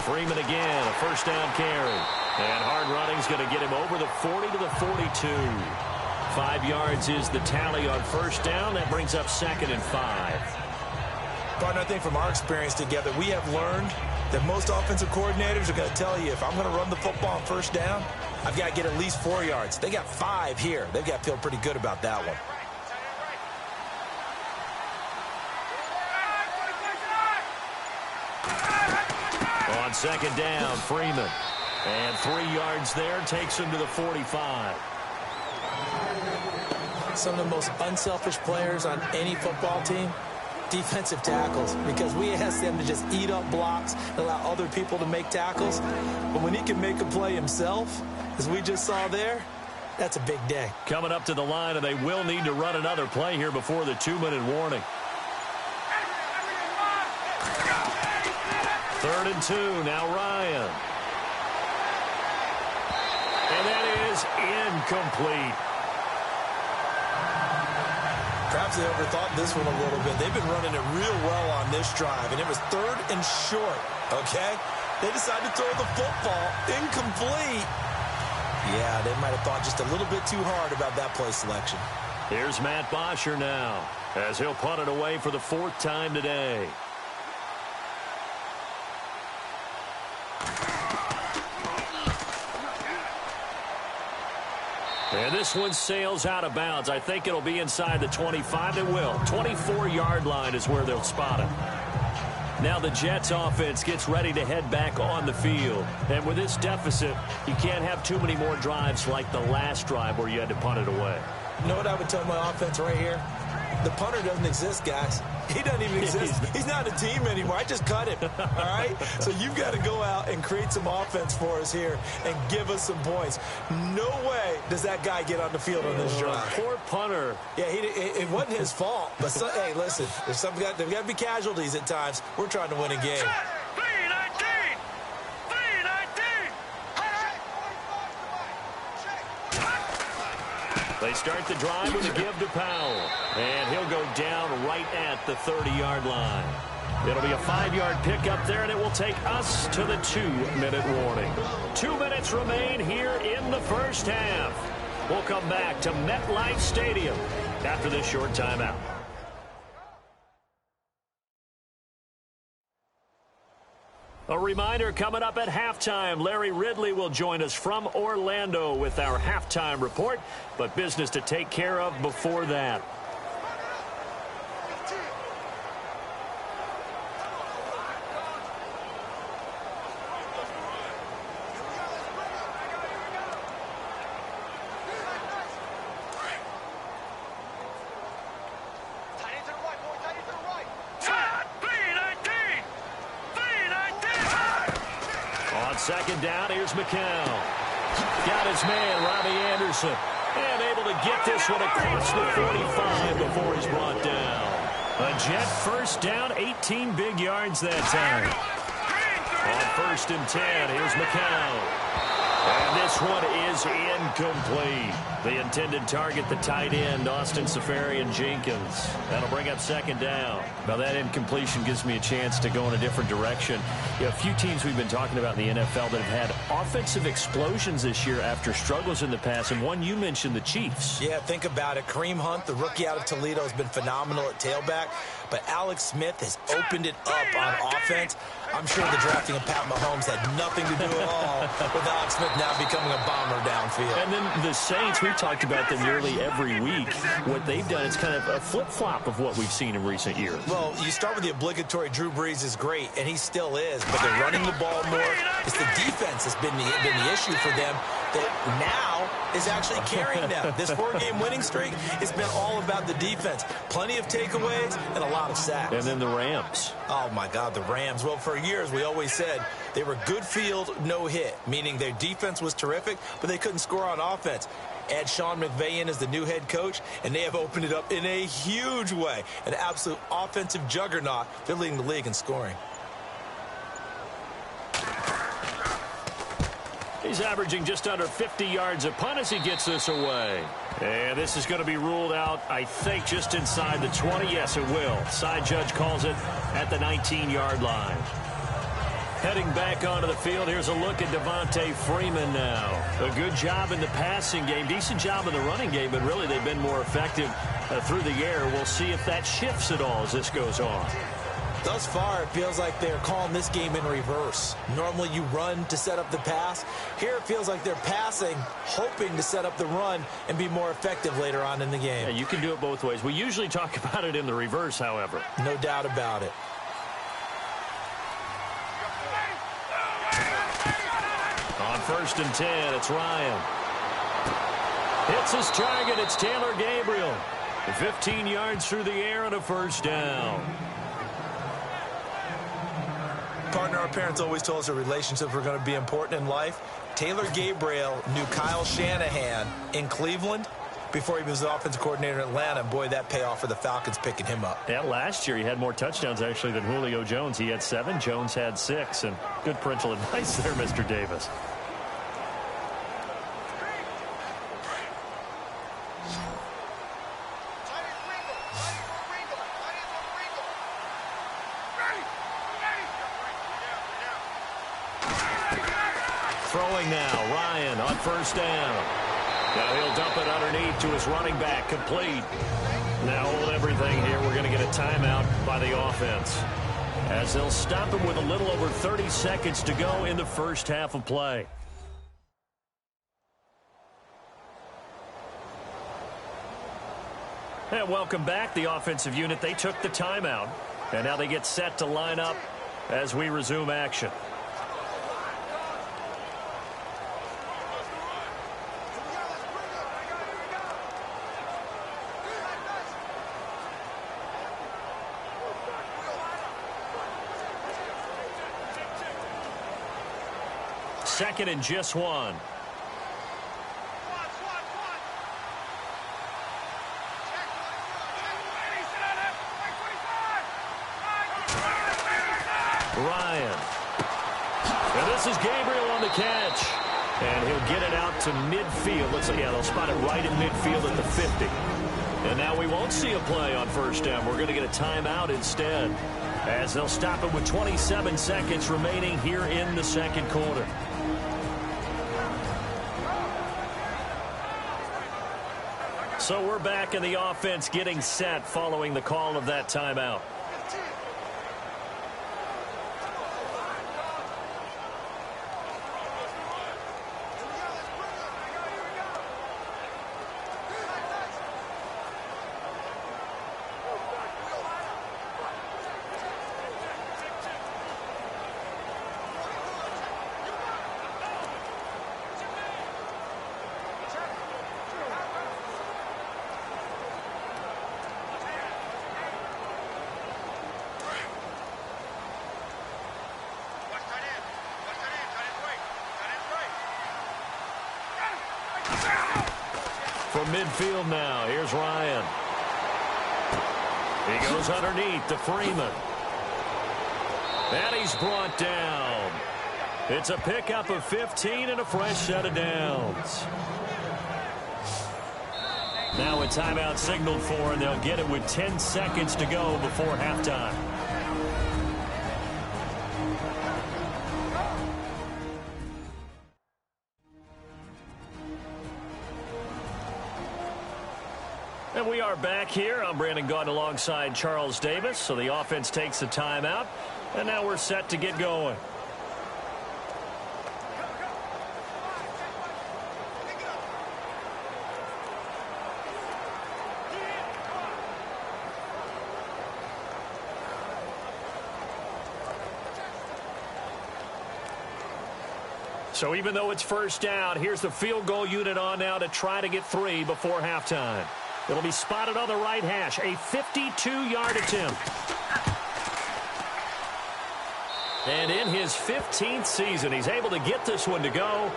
Freeman again, a first down carry. And hard running's going to get him over the 40 to the 42. 5 yards is the tally on first down. That brings up 2nd and 5. Partner, I think from our experience together, we have learned that most offensive coordinators are going to tell you, if I'm going to run the football on first down, I've got to get at least 4 yards. They got 5 here. They've got to feel pretty good about that one. On 2nd down, Freeman. And 3 yards there takes him to the 45. Some of the most unselfish players on any football team, defensive tackles, because we ask them to just eat up blocks and allow other people to make tackles. But when he can make a play himself, as we just saw there, that's a big day. Coming up to the line, and they will need to run another play here before the 2-minute warning. 3rd and 2, now Ryan. And that is incomplete. Perhaps they overthought this one a little bit. They've been running it real well on this drive, and it was 3rd and short, okay? They decided to throw the football incomplete. Yeah, they might have thought just a little bit too hard about that play selection. Here's Matt Bosher now, as he'll punt it away for the 4th time today. And this one sails out of bounds. I think it'll be inside the 25. It will. 24-yard line is where they'll spot it. Now the Jets offense gets ready to head back on the field. And with this deficit, you can't have too many more drives like the last drive where you had to punt it away. You know what I would tell my offense right here? The punter doesn't exist, guys. He doesn't even exist. He's not a team anymore. I just cut him, all right? So you've got to go out and create some offense for us here and give us some points. No way does that guy get on the field on this drive. Poor punter. Yeah, it wasn't his fault. But, hey, listen, there's got to be casualties at times. We're trying to win a game. 3-19. 3-19. They start the drive with a give to Powell. And he'll go down right at the 30-yard line. It'll be a 5-yard pickup there, and it will take us to the 2-minute warning. 2 minutes remain here in the first half. We'll come back to MetLife Stadium after this short timeout. A reminder, coming up at halftime, Larry Ridley will join us from Orlando with our halftime report, but business to take care of before that. Second down, here's McCown. Got his man, Robbie Anderson. And able to get this one across the 45 before he's brought down. A Jet first down, 18 big yards that time. On 1st and 10, here's McCown. And this one is incomplete. The intended target, the tight end, Austin Seferian-Jenkins. That'll bring up 2nd down. Now that incompletion gives me a chance to go in a different direction. A few teams we've been talking about in the NFL that have had offensive explosions this year after struggles in the past, and one you mentioned, the Chiefs. Yeah, think about it. Kareem Hunt, the rookie out of Toledo, has been phenomenal at tailback, but Alex Smith has opened it up on offense. I'm sure the drafting of Pat Mahomes had nothing to do at all with Alex Smith now becoming a bomber downfield. And then the Saints, we've talked about them nearly every week. What they've done is kind of a flip-flop of what we've seen in recent years. Well, you start with the obligatory Drew Brees is great, and he still is, but they're running the ball more. It's the defense that's been the issue for them that now is actually carrying them. This 4-game winning streak has been all about the defense. Plenty of takeaways and a lot of sacks. And then the Rams. Oh, my God, the Rams. Well, for years, we always said they were good field, no hit, meaning their defense was terrific, but they couldn't score on offense. Add Sean McVay in as the new head coach, and they have opened it up in a huge way. An absolute offensive juggernaut. They're leading the league in scoring. He's averaging just under 50 yards a punt as he gets this away. And this is going to be ruled out, I think, just inside the 20. Yes, it will. Side judge calls it at the 19-yard line. Heading back onto the field, here's a look at Devontae Freeman now. A good job in the passing game, decent job in the running game, but really they've been more effective through the air. We'll see if that shifts at all as this goes on. Thus far, it feels like they're calling this game in reverse. Normally you run to set up the pass. Here it feels like they're passing, hoping to set up the run and be more effective later on in the game. Yeah, you can do it both ways. We usually talk about it in the reverse, however. No doubt about it. On 1st and 10, it's Ryan. Hits his target. It's Taylor Gabriel. 15 yards through the air and a 1st down. Partner, our parents always told us that relationships were going to be important in life. Taylor Gabriel knew Kyle Shanahan in Cleveland before he was the offensive coordinator in Atlanta. And boy, that payoff for the Falcons picking him up. Yeah, last year he had more touchdowns actually than Julio Jones. He had 7, Jones had 6. And good parental advice there, Mr. Davis. Throwing now, Ryan on 1st down. Now he'll dump it underneath to his running back, complete. Now hold everything here. We're going to get a timeout by the offense, as they'll stop him with a little over 30 seconds to go in the first half of play. And welcome back, the offensive unit. They took the timeout, and now they get set to line up as we resume action. Second and just 1. Ryan. And this is Gabriel on the catch. And he'll get it out to midfield. Let's see, yeah, they'll spot it right in midfield at the 50. And now we won't see a play on 1st down. We're going to get a timeout instead, as they'll stop it with 27 seconds remaining here in the second quarter. So we're back in the offense getting set following the call of that timeout. From midfield now, here's Ryan. He goes underneath to Freeman. And he's brought down. It's a pickup of 15 and a fresh set of downs. Now a timeout signaled for, and they'll get it with 10 seconds to go before halftime. And we are back here. I'm Brandon Gaudin alongside Charles Davis. So the offense takes a timeout, and now we're set to get going. So even though it's first down, here's the field goal unit on now to try to get 3 before halftime. It'll be spotted on the right hash. A 52-yard attempt. And in his 15th season, he's able to get this one to go.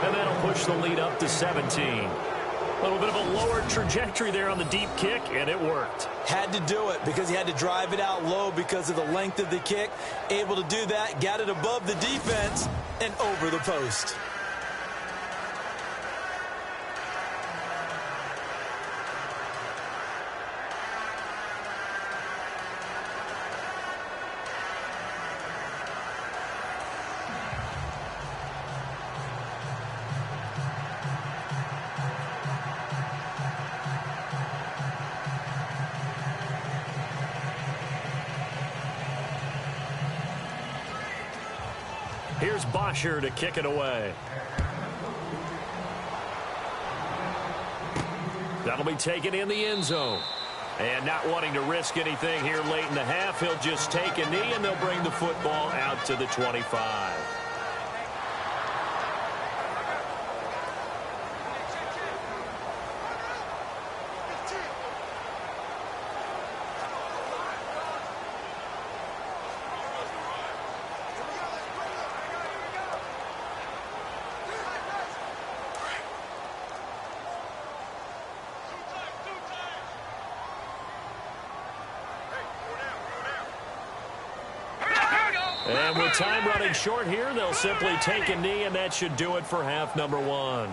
And that'll push the lead up to 17. A little bit of a lower trajectory there on the deep kick, and it worked. Had to do it because he had to drive it out low because of the length of the kick. Able to do that, got it above the defense, and over the post. Here's Bosher to kick it away. That'll be taken in the end zone. And not wanting to risk anything here late in the half, he'll just take a knee, and they'll bring the football out to the 25. And with time running short here, they'll simply take a knee, and that should do it for half number 1.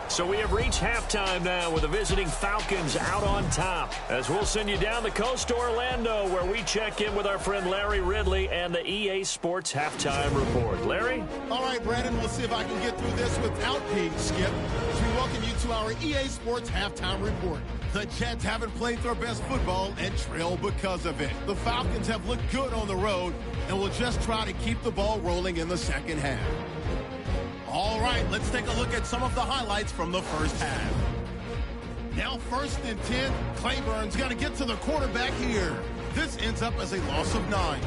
So we have reached halftime now with the visiting Falcons out on top. As we'll send you down the coast to Orlando, where we check in with our friend Larry Ridley and the EA Sports Halftime Report. Larry? All right, Brandon, we'll see if I can get through this without being skipped. As we welcome you to our EA Sports Halftime Report. The Jets haven't played their best football and trail because of it. The Falcons have looked good on the road and will just try to keep the ball rolling in the second half. All right, let's take a look at some of the highlights from the first half. Now 1st and 10, Claiborne's got to get to the quarterback here. This ends up as a loss of 9.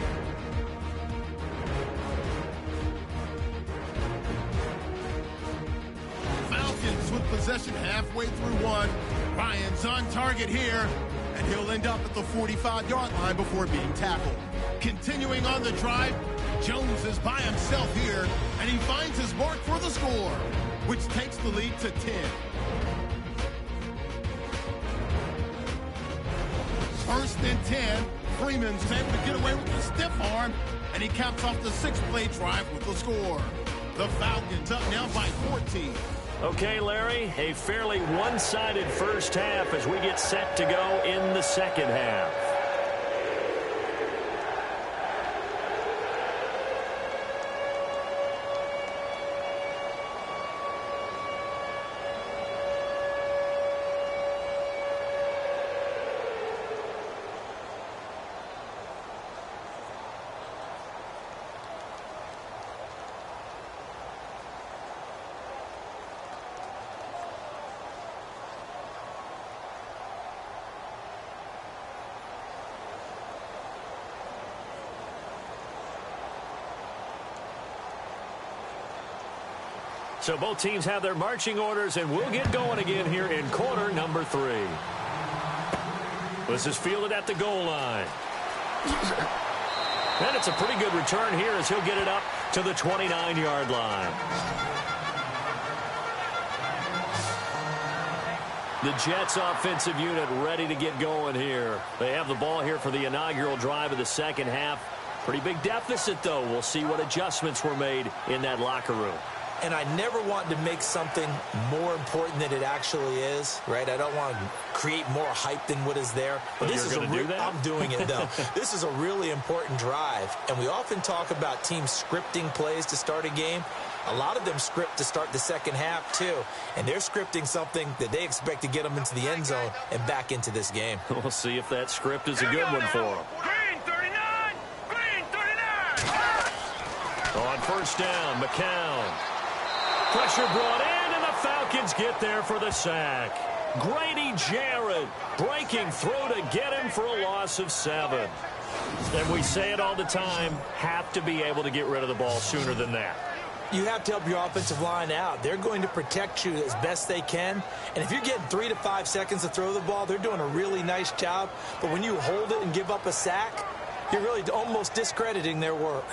Falcons with possession halfway through 1. Ryan's on target here, and he'll end up at the 45-yard line before being tackled. Continuing on the drive, Jones is by himself here, and he finds his mark for the score, which takes the lead to 10. First and 10, Freeman's able to get away with a stiff arm, and he caps off the 6-play drive with the score. The Falcons up now by 14. Okay, Larry, a fairly one-sided first half as we get set to go in the second half. So both teams have their marching orders, and we'll get going again here in quarter number 3. This is fielded at the goal line. And it's a pretty good return here as he'll get it up to the 29-yard line. The Jets offensive unit ready to get going here. They have the ball here for the inaugural drive of the second half. Pretty big deficit, though. We'll see what adjustments were made in that locker room. And I never want to make something more important than it actually is, right? I don't want to create more hype than what is there. But this is I'm doing it, though. This is a really important drive. And we often talk about teams scripting plays to start a game. A lot of them script to start the second half, too. And they're scripting something that they expect to get them into the end zone and back into this game. We'll see if that script is a good one for them. Green 39! Green 39! On first down, McCown. Pressure brought in, and the Falcons get there for the sack. Grady Jarrett breaking through to get him for a loss of 7. And we say it all the time, have to be able to get rid of the ball sooner than that. You have to help your offensive line out. They're going to protect you as best they can. And if you're getting 3 to 5 seconds to throw the ball, they're doing a really nice job. But when you hold it and give up a sack, you're really almost discrediting their work.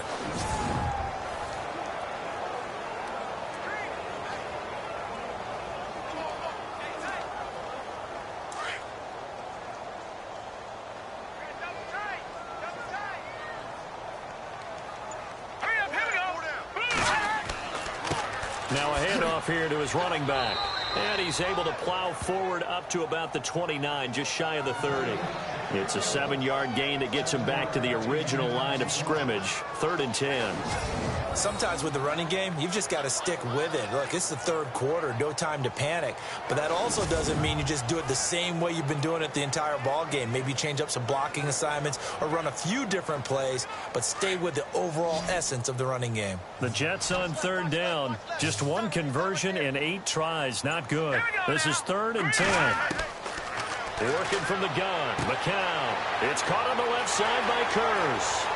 Now a handoff here to his running back. And he's able to plow forward up to about the 29, just shy of the 30. It's a 7-yard gain that gets him back to the original line of scrimmage, 3rd and 10. Sometimes with the running game, you've just got to stick with it. Look, it's the third quarter, no time to panic. But that also doesn't mean you just do it the same way you've been doing it the entire ball game. Maybe change up some blocking assignments or run a few different plays, but stay with the overall essence of the running game. The Jets on 3rd down. Just 1 conversion in 8 tries. Not good. This is 3rd and 10. Working from the gun. McCown. It's caught on the left side by Kurz.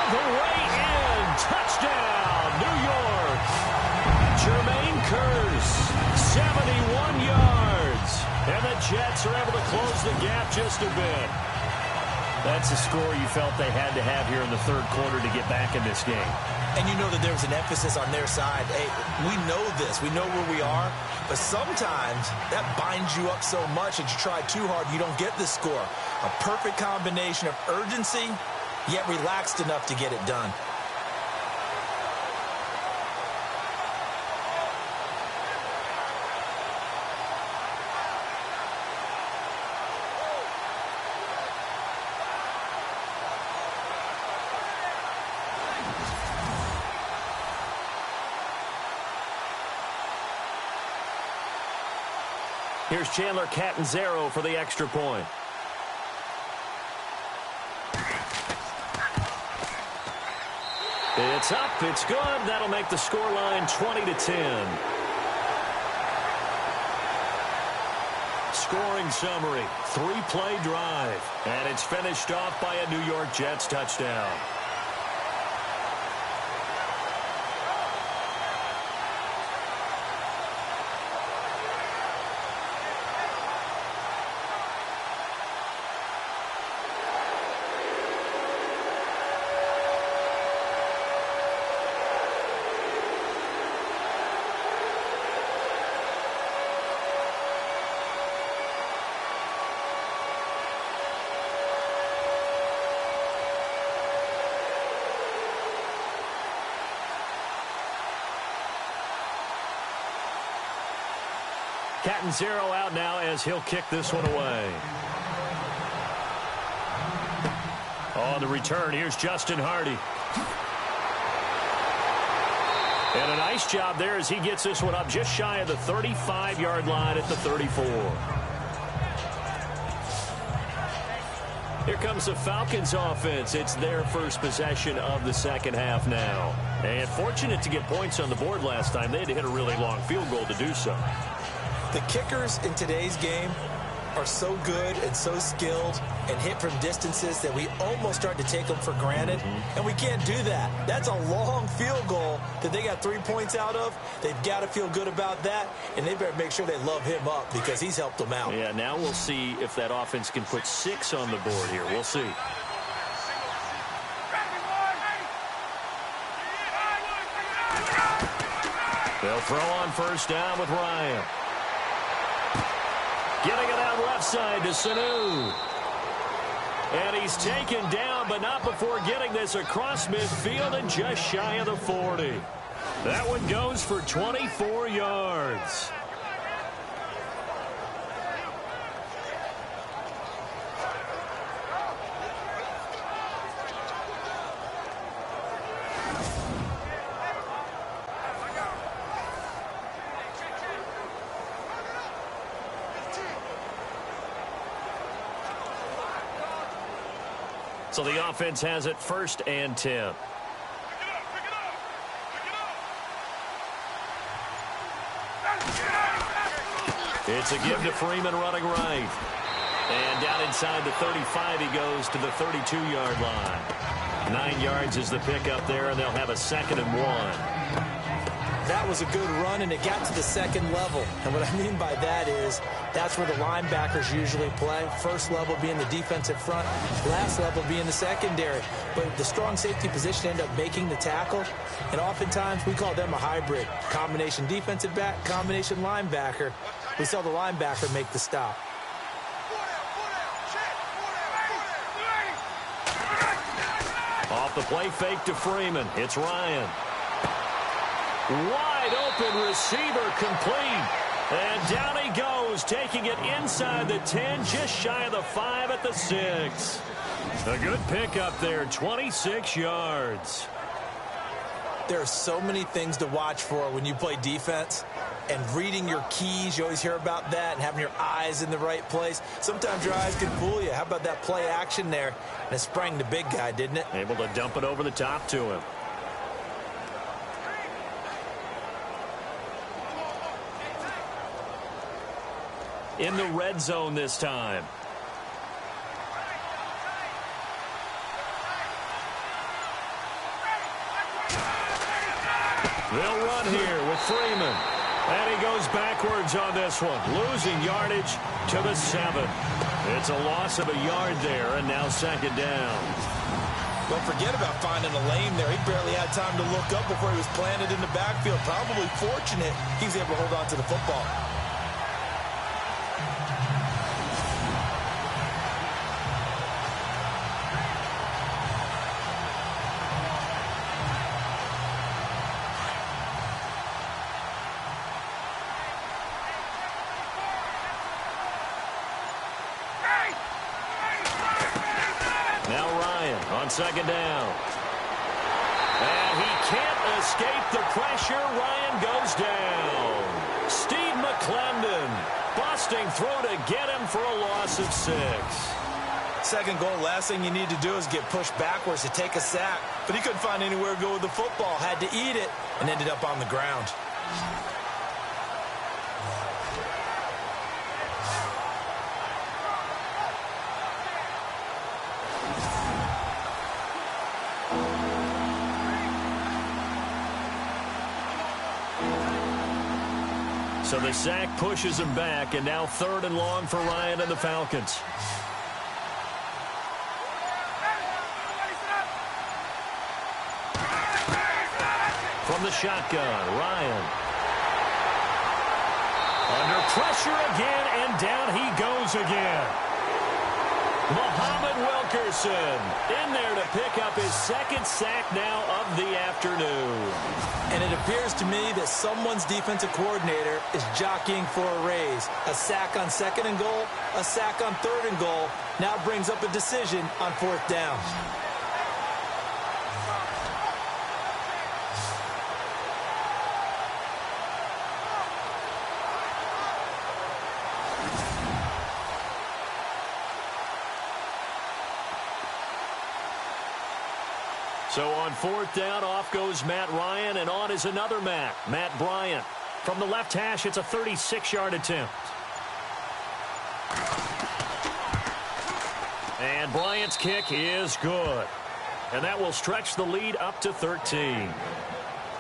The way in. Touchdown, New York. Jermaine Kurz, 71 yards. And the Jets are able to close the gap just a bit. That's a score you felt they had to have here in the 3rd quarter to get back in this game. And you know that there was an emphasis on their side. Hey, we know this. We know where we are. But sometimes that binds you up so much that you try too hard, you don't get the score. A perfect combination of urgency, yet relaxed enough to get it done. Here's Chandler Catanzaro for the extra point. It's up. It's good. That'll make the scoreline 20-10. Scoring summary. 3-play drive. And it's finished off by a New York Jets touchdown. Catanzaro out now as he'll kick this one away. On the return, here's Justin Hardy. And a nice job there as he gets this one up just shy of the 35-yard line at the 34. Here comes the Falcons offense. It's their first possession of the second half now. And fortunate to get points on the board last time. They had to hit a really long field goal to do so. The kickers in today's game are so good and so skilled and hit from distances that we almost start to take them for granted, and we can't do that. That's a long field goal that they got 3 points out of. They've got to feel good about that, and they better make sure they love him up because he's helped them out. Yeah, now we'll see if that offense can put 6 on the board here. We'll see. They'll throw on first down with Ryan. Getting it out left side to Sanu. And he's taken down, but not before getting this across midfield and just shy of the 40. That one goes for 24 yards. So the offense has it 1st and 10. It's a give to Freeman running right. And down inside the 35 he goes to the 32-yard line. 9 yards is the pickup there, and they'll have a 2nd and 1. That was a good run, and it got to the 2nd level. And what I mean by that is that's where the linebackers usually play. First level being the defensive front, last level being the secondary. But the strong safety position ended up making the tackle, and oftentimes we call them a hybrid. Combination defensive back, combination linebacker. We saw the linebacker make the stop. Off the play fake to Freeman. It's Ryan. Wide open receiver complete. And down he goes, taking it inside the 10, just shy of the 5 at the 6. A good pickup there, 26 yards. There are so many things to watch for when you play defense. And reading your keys, you always hear about that, and having your eyes in the right place. Sometimes your eyes can fool you. How about that play action there? And it sprang the big guy, didn't it? Able to dump it over the top to him. In the red zone this time. They'll run here with Freeman. And he goes backwards on this one, losing yardage to the 7. It's a loss of a yard there, and now 2nd down. Don't forget about finding a lane there. He barely had time to look up before he was planted in the backfield. Probably fortunate he was able to hold on to the football. Now Ryan on 2nd down. And he can't escape the pressure. Ryan goes down. Steve McClendon busting through to get him for a loss of 6. 2nd goal, last thing you need to do is get pushed backwards to take a sack. But he couldn't find anywhere to go with the football. Had to eat it and ended up on the ground. So the sack pushes him back, and now 3rd and long for Ryan and the Falcons. From the shotgun, Ryan. Under pressure again, and down he goes again. Muhammad Wilkerson in there to pick up his 2nd sack now of the afternoon. And it appears to me that someone's defensive coordinator is jockeying for a raise. A sack on 2nd and goal, a sack on 3rd and goal, now brings up a decision on 4th down. So on 4th down, off goes Matt Ryan, and on is another Matt Bryant. From the left hash, it's a 36-yard attempt. And Bryant's kick is good. And that will stretch the lead up to 13.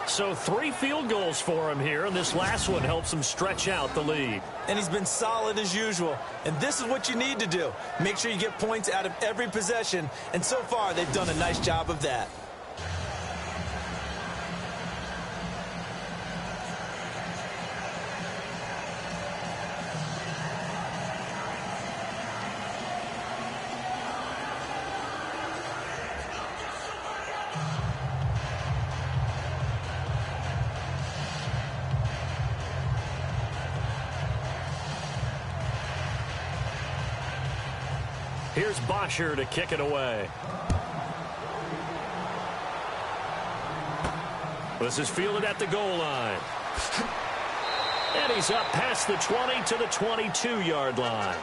So 3 field goals for him here, and this last one helps him stretch out the lead. And he's been solid as usual. And this is what you need to do. Make sure you get points out of every possession. And so far, they've done a nice job of that. Here's Bosher to kick it away. This is fielded at the goal line. And he's up past the 20 to the 22-yard line.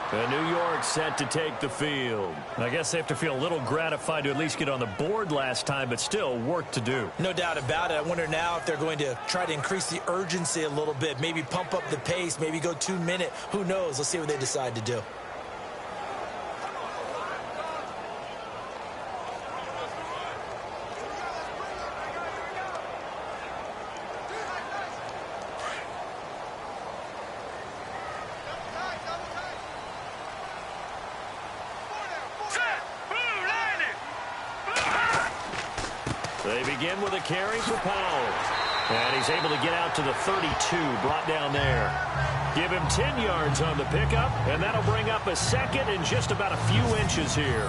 And New York set to take the field. I guess they have to feel a little gratified to at least get on the board last time, but still work to do. No doubt about it. I wonder now if they're going to try to increase the urgency a little bit, maybe pump up the pace, maybe go 2-minute. Who knows? Let's see what they decide to do. They begin with a carry for Powell. And he's able to get out to the 32, brought down there. Give him 10 yards on the pickup, and that'll bring up a second in just about a few inches here.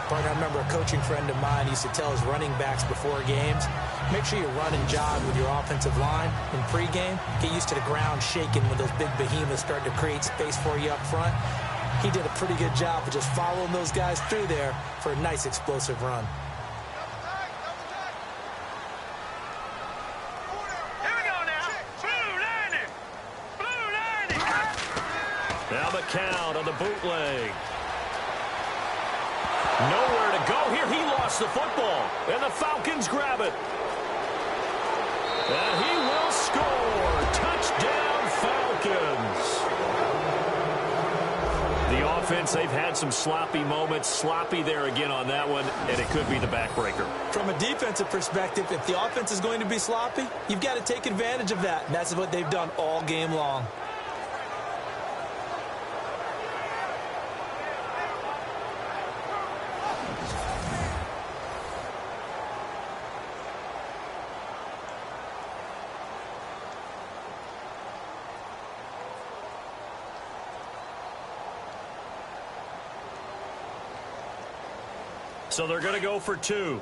Partner, I remember a coaching friend of mine used to tell his running backs before games, make sure you run and jog with your offensive line in pregame. Get used to the ground shaking when those big behemoths start to create space for you up front. He did a pretty good job of just following those guys through there for a nice explosive run. Now the count on the bootleg. Nowhere to go here. He lost the football. And the Falcons grab it. And he will score. Touchdown, Falcons. The offense, they've had some sloppy moments. Sloppy there again on that one, and it could be the backbreaker. From a defensive perspective, if the offense is going to be sloppy, you've got to take advantage of that. And that's what they've done all game long. So they're going to go for 2.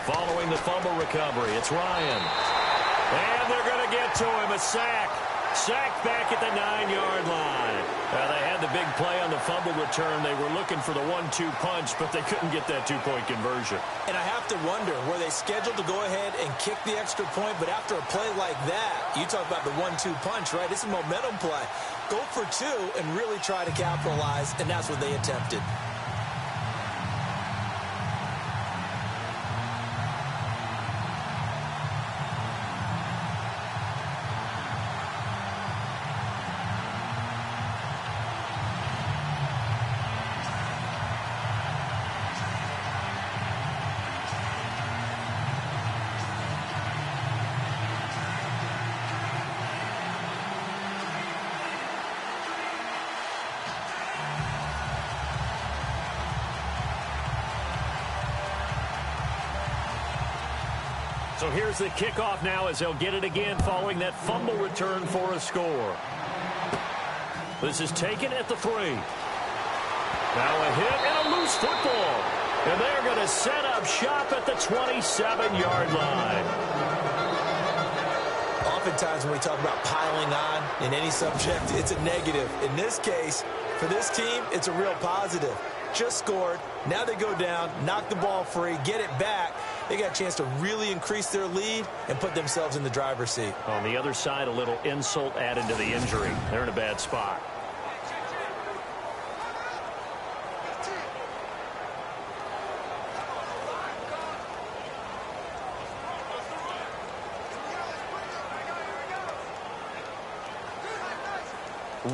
Following the fumble recovery, it's Ryan. And they're going to get to him, a sack. Sacked back at the 9-yard line. They had the big play on the fumble return. They were looking for the 1-2 punch, but they couldn't get that 2-point conversion. And I have to wonder, were they scheduled to go ahead and kick the extra point? But after a play like that, you talk about the 1-2 punch, right? It's a momentum play. Go for 2 and really try to capitalize, and that's what they attempted. So here's the kickoff now as they'll get it again following that fumble return for a score. This is taken at the 3. Now a hit and a loose football. And they're going to set up shop at the 27-yard line. Oftentimes when we talk about piling on in any subject, it's a negative. In this case, for this team, it's a real positive. Just scored. Now they go down, knock the ball free, get it back. they got a chance to really increase their lead and put themselves in the driver's seat. On the other side, a little insult added to the injury. They're in a bad spot.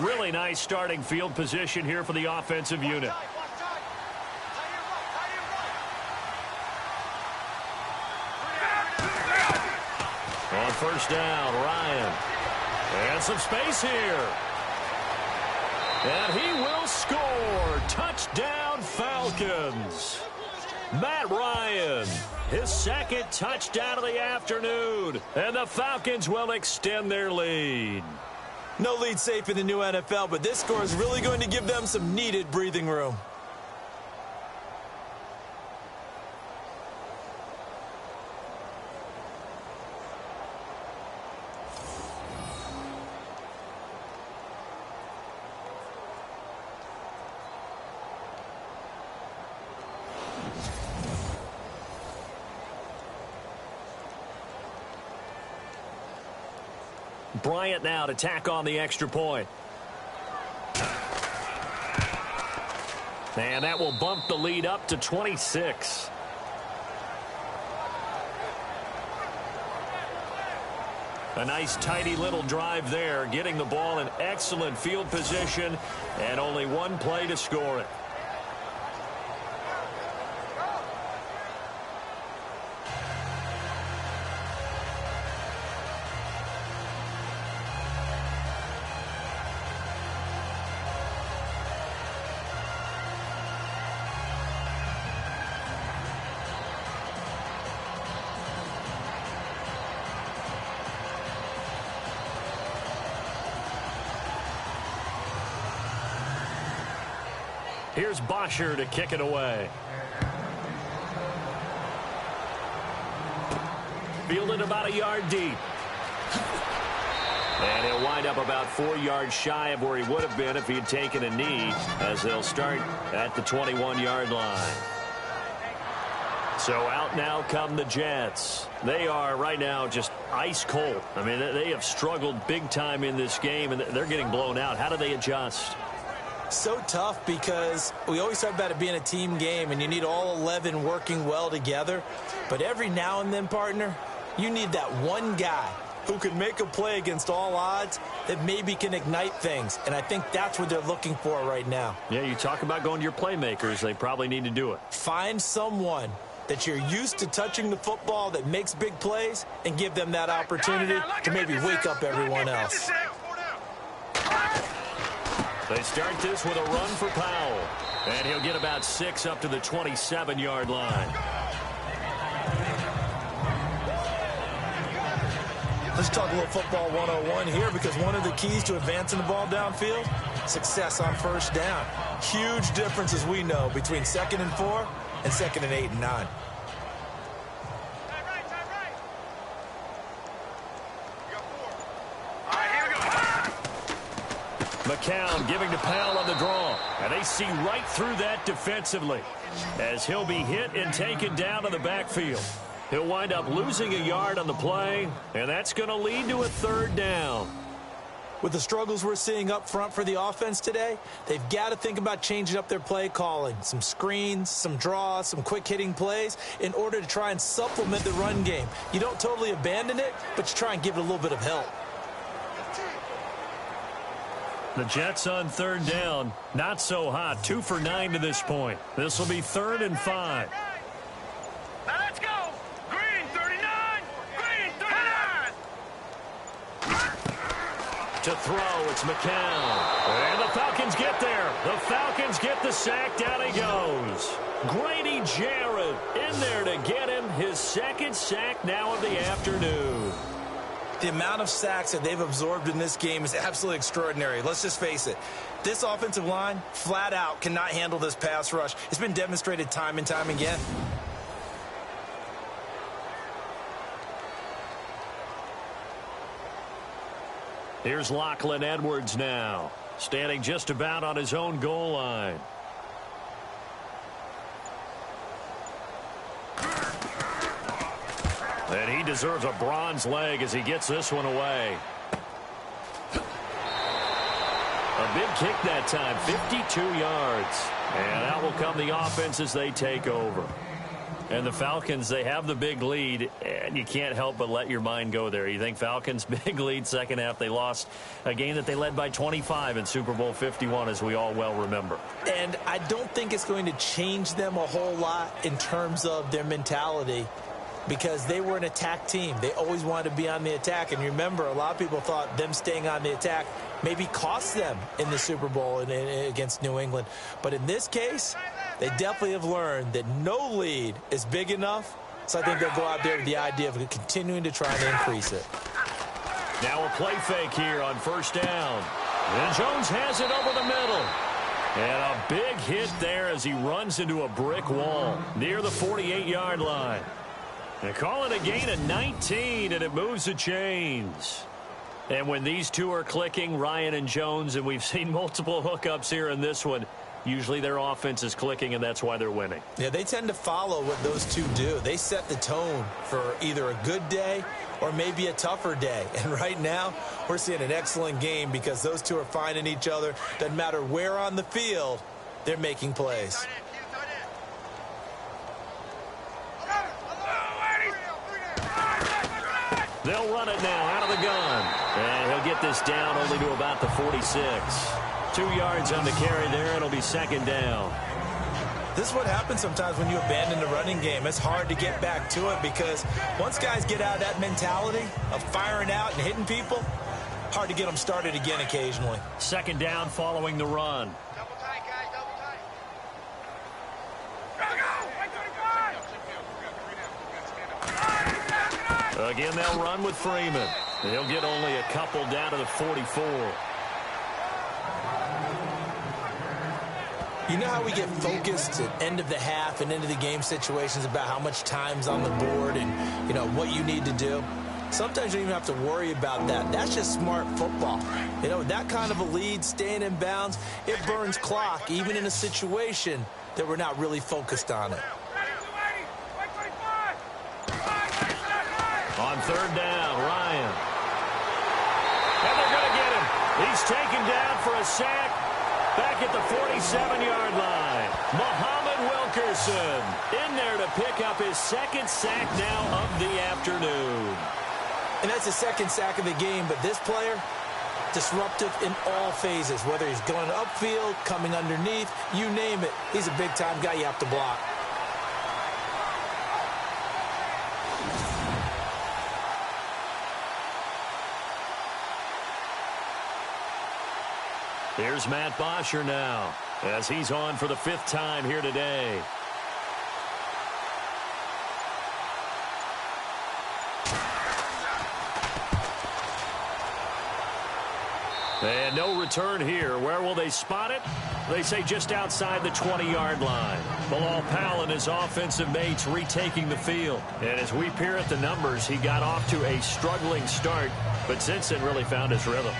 Really nice starting field position here for the offensive unit. On first down, Ryan. And some space here. And he will score. Touchdown, Falcons. Matt Ryan, his second touchdown of the afternoon. And the Falcons will extend their lead. No lead safe in the new NFL, but this score is really going to give them some needed breathing room. Bryant now to tack on the extra point. And that will bump the lead up to 26. A nice tidy little drive there, getting the ball in excellent field position, and only one play to score it. Here's Bosher to kick it away. Fielded about a yard deep. And he'll wind up about 4 yards shy of where he would have been if he had taken a knee, as they'll start at the 21-yard line. So out now come the Jets. They are right now just ice cold. I mean, they have struggled big time in this game, and they're getting blown out. How do they adjust? So tough, because we always talk about it being a team game and you need all 11 working well together. But every now and then, partner, you need that one guy who can make a play against all odds that maybe can ignite things. And I think that's what they're looking for right now. Yeah, you talk about going to your playmakers. They probably need to do it. Find someone that you're used to touching the football that makes big plays and give them that opportunity to maybe wake up everyone else. They start this with a run for Powell. And he'll get about 6 up to the 27-yard line. Let's talk a little football 101 here, because one of the keys to advancing the ball downfield, success on first down. Huge difference, as we know, between 2nd and 4 and 2nd and 8 and 9. McCown giving to Powell on the draw. And they see right through that defensively, as he'll be hit and taken down in the backfield. He'll wind up losing a yard on the play, and that's going to lead to a 3rd down. With the struggles we're seeing up front for the offense today, they've got to think about changing up their play calling. Some screens, some draws, some quick-hitting plays in order to try and supplement the run game. You don't totally abandon it, but you try and give it a little bit of help. The Jets on 3rd down, not so hot. 2 for 9 to this point. This will be 3rd and 5. Now let's go. Green 39. Green 39. To throw, it's McCown. And the Falcons get there. The Falcons get the sack. Down he goes. Grady Jarrett in there to get him his 2nd sack now of the afternoon. The amount of sacks that they've absorbed in this game is absolutely extraordinary. Let's just face it. This offensive line, flat out, cannot handle this pass rush. It's been demonstrated time and time again. Here's Lachlan Edwards now, standing just about on his own goal line. And he deserves a bronze leg as he gets this one away. A big kick that time, 52 yards. And out will come the offense as they take over. And the Falcons, they have the big lead, and you can't help but let your mind go there. You think Falcons big lead, second half they lost a game that they led by 25 in Super Bowl 51, as we all well remember. And I don't think it's going to change them a whole lot in terms of their mentality, because they were an attack team. They always wanted to be on the attack. And remember, a lot of people thought them staying on the attack maybe cost them in the Super Bowl against New England. But in this case, they definitely have learned that no lead is big enough. So I think they'll go out there with the idea of continuing to try and increase it. Now a play fake here on first down. And Jones has it over the middle. And a big hit there as he runs into a brick wall near the 48-yard line. They call it a gain of 19, and it moves the chains. And when these two are clicking, Ryan and Jones, and we've seen multiple hookups here in this one, usually their offense is clicking, and that's why they're winning. Yeah, they tend to follow what those two do. They set the tone for either a good day or maybe a tougher day. And right now, we're seeing an excellent game because those two are finding each other. Doesn't matter where on the field, they're making plays. They'll run it now out of the gun. And he'll get this down only to about the 46. 2 yards on the carry there. It'll be second down. This is what happens sometimes when you abandon the running game. It's hard to get back to it because once guys get out of that mentality of firing out and hitting people, hard to get them started again occasionally. Second down following the run. Double tight, guys, double tight. Again, they'll run with Freeman. He'll get only a couple down to the 44. You know how we get focused at end of the half and into the game situations about how much time's on the board and, you know, what you need to do? Sometimes you don't even have to worry about that. That's just smart football. You know, that kind of a lead, staying in bounds, it burns clock, even in a situation that we're not really focused on it. On third down, Ryan. And they're going to get him. He's taken down for a sack back at the 47-yard line. Muhammad Wilkerson in there to pick up his second sack now of the afternoon. And that's the second sack of the game, but this player, disruptive in all phases, whether he's going upfield, coming underneath, you name it. He's a big-time guy you have to block. Here's Matt Bosher now as he's on for the 5th time here today. And no return here. Where will they spot it? They say just outside the 20-yard line. Bilal Powell and his offensive mates retaking the field. And as we peer at the numbers, he got off to a struggling start, but since then really found his rhythm.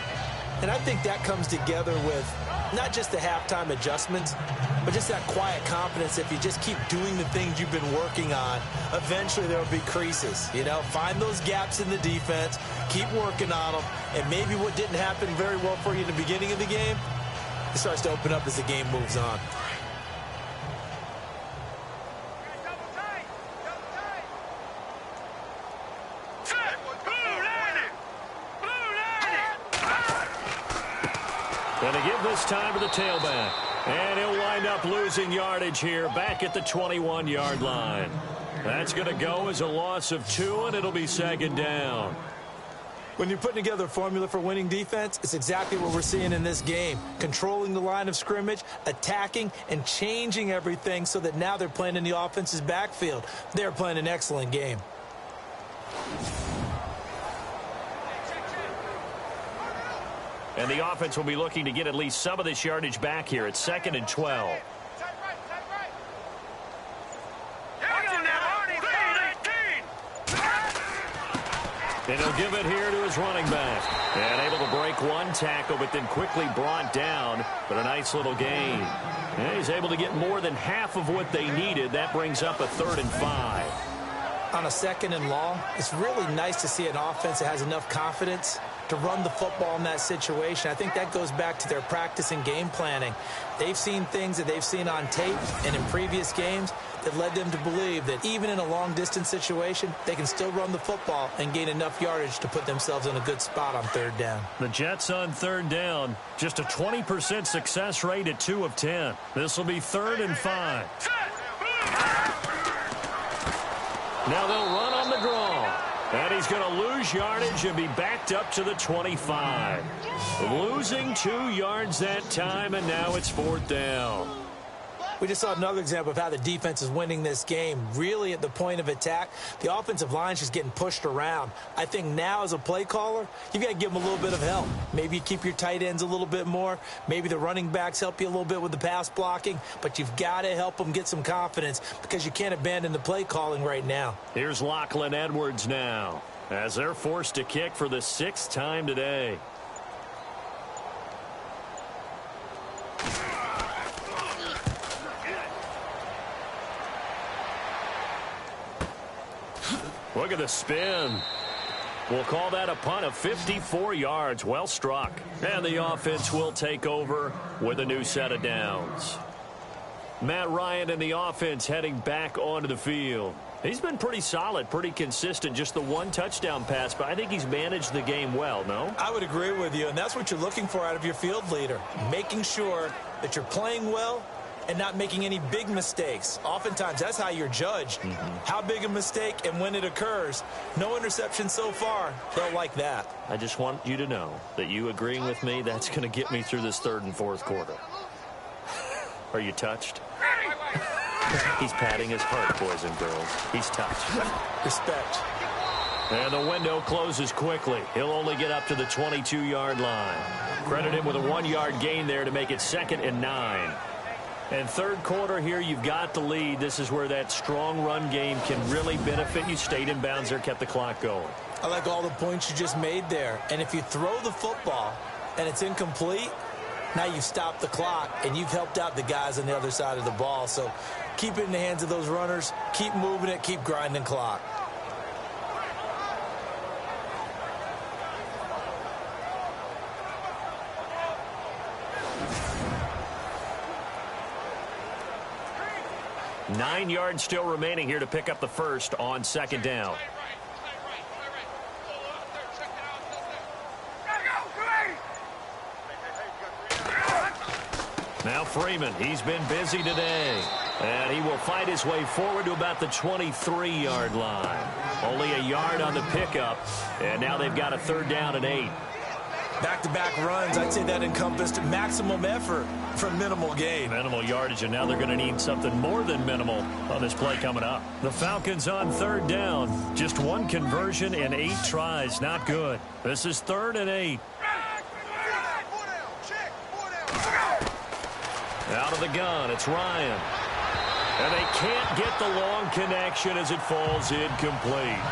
And I think that comes together with not just the halftime adjustments, but just that quiet confidence. If you just keep doing the things you've been working on, eventually there will be creases. You know, find those gaps in the defense, keep working on them, and maybe what didn't happen very well for you in the beginning of the game, it starts to open up as the game moves on. Going to give this time to the tailback. And he'll wind up losing yardage here back at the 21-yard line. That's going to go as a loss of 2, and it'll be second down. When you're putting together a formula for winning defense, it's exactly what we're seeing in this game. Controlling the line of scrimmage, attacking, and changing everything so that now they're playing in the offense's backfield. They're playing an excellent game. And the offense will be looking to get at least some of this yardage back here. It's 2nd and 12. And he'll give it here to his running back. And able to break one tackle, but then quickly brought down. But a nice little gain. And he's able to get more than half of what they needed. That brings up a 3rd and 5. on a 2nd and long, it's really nice to see an offense that has enough confidence to run the football in that situation. I think that goes back to their practice and game planning. They've seen things that they've seen on tape and in previous games that led them to believe that even in a long-distance situation, they can still run the football and gain enough yardage to put themselves in a good spot on 3rd down. The Jets on 3rd down, just a 20% success rate at 2 of 10. This will be 3rd and 5. Now they'll run on the draw. And he's going to lose yardage and be backed up to the 25. Losing 2 yards that time, and now it's 4th down. We just saw another example of how the defense is winning this game. Really at the point of attack, the offensive line is just getting pushed around. I think now as a play caller, you've got to give them a little bit of help. Maybe you keep your tight ends a little bit more. Maybe the running backs help you a little bit with the pass blocking. But you've got to help them get some confidence because you can't abandon the play calling right now. Here's Lachlan Edwards now as they're forced to kick for the 6th time today. Look at the spin. We'll call that a punt of 54 yards. Well struck. And the offense will take over with a new set of downs. Matt Ryan and the offense heading back onto the field. He's been pretty solid, pretty consistent. Just the 1 touchdown pass, but I think he's managed the game well, no? I would agree with you, and that's what you're looking for out of your field leader. Making sure that you're playing well and not making any big mistakes. Oftentimes, that's how you're judged. How big a mistake and when it occurs. No interception so far. They'll like that. I just want you to know that you agreeing with me, that's going to get me through this 3rd and 4th quarter. Are you touched? He's patting his heart, boys and girls. He's touched. Respect. And the window closes quickly. He'll only get up to the 22-yard line. Credit him with a 1-yard gain there to make it 2nd and 9. And 3rd quarter here, you've got the lead. This is where that strong run game can really benefit you. Stayed in bounds there, kept the clock going. I like all the points you just made there. And if you throw the football and it's incomplete, now you've stopped the clock and you've helped out the guys on the other side of the ball. So keep it in the hands of those runners. Keep moving it. Keep grinding clock. Nine yards still remaining here to pick up the first on 2nd down. Now Freeman, he's been busy today. And he will fight his way forward to about the 23-yard line. Only a yard on the pickup. And now they've got a 3rd down and 8. Back-to-back runs, I'd say that encompassed maximum effort for minimal gain. Minimal yardage, and now they're going to need something more than minimal on this play coming up. The Falcons on 3rd down. Just 1 conversion and 8 tries. Not good. This is 3rd and 8. Out of the gun, it's Ryan. And they can't get the long connection as it falls incomplete.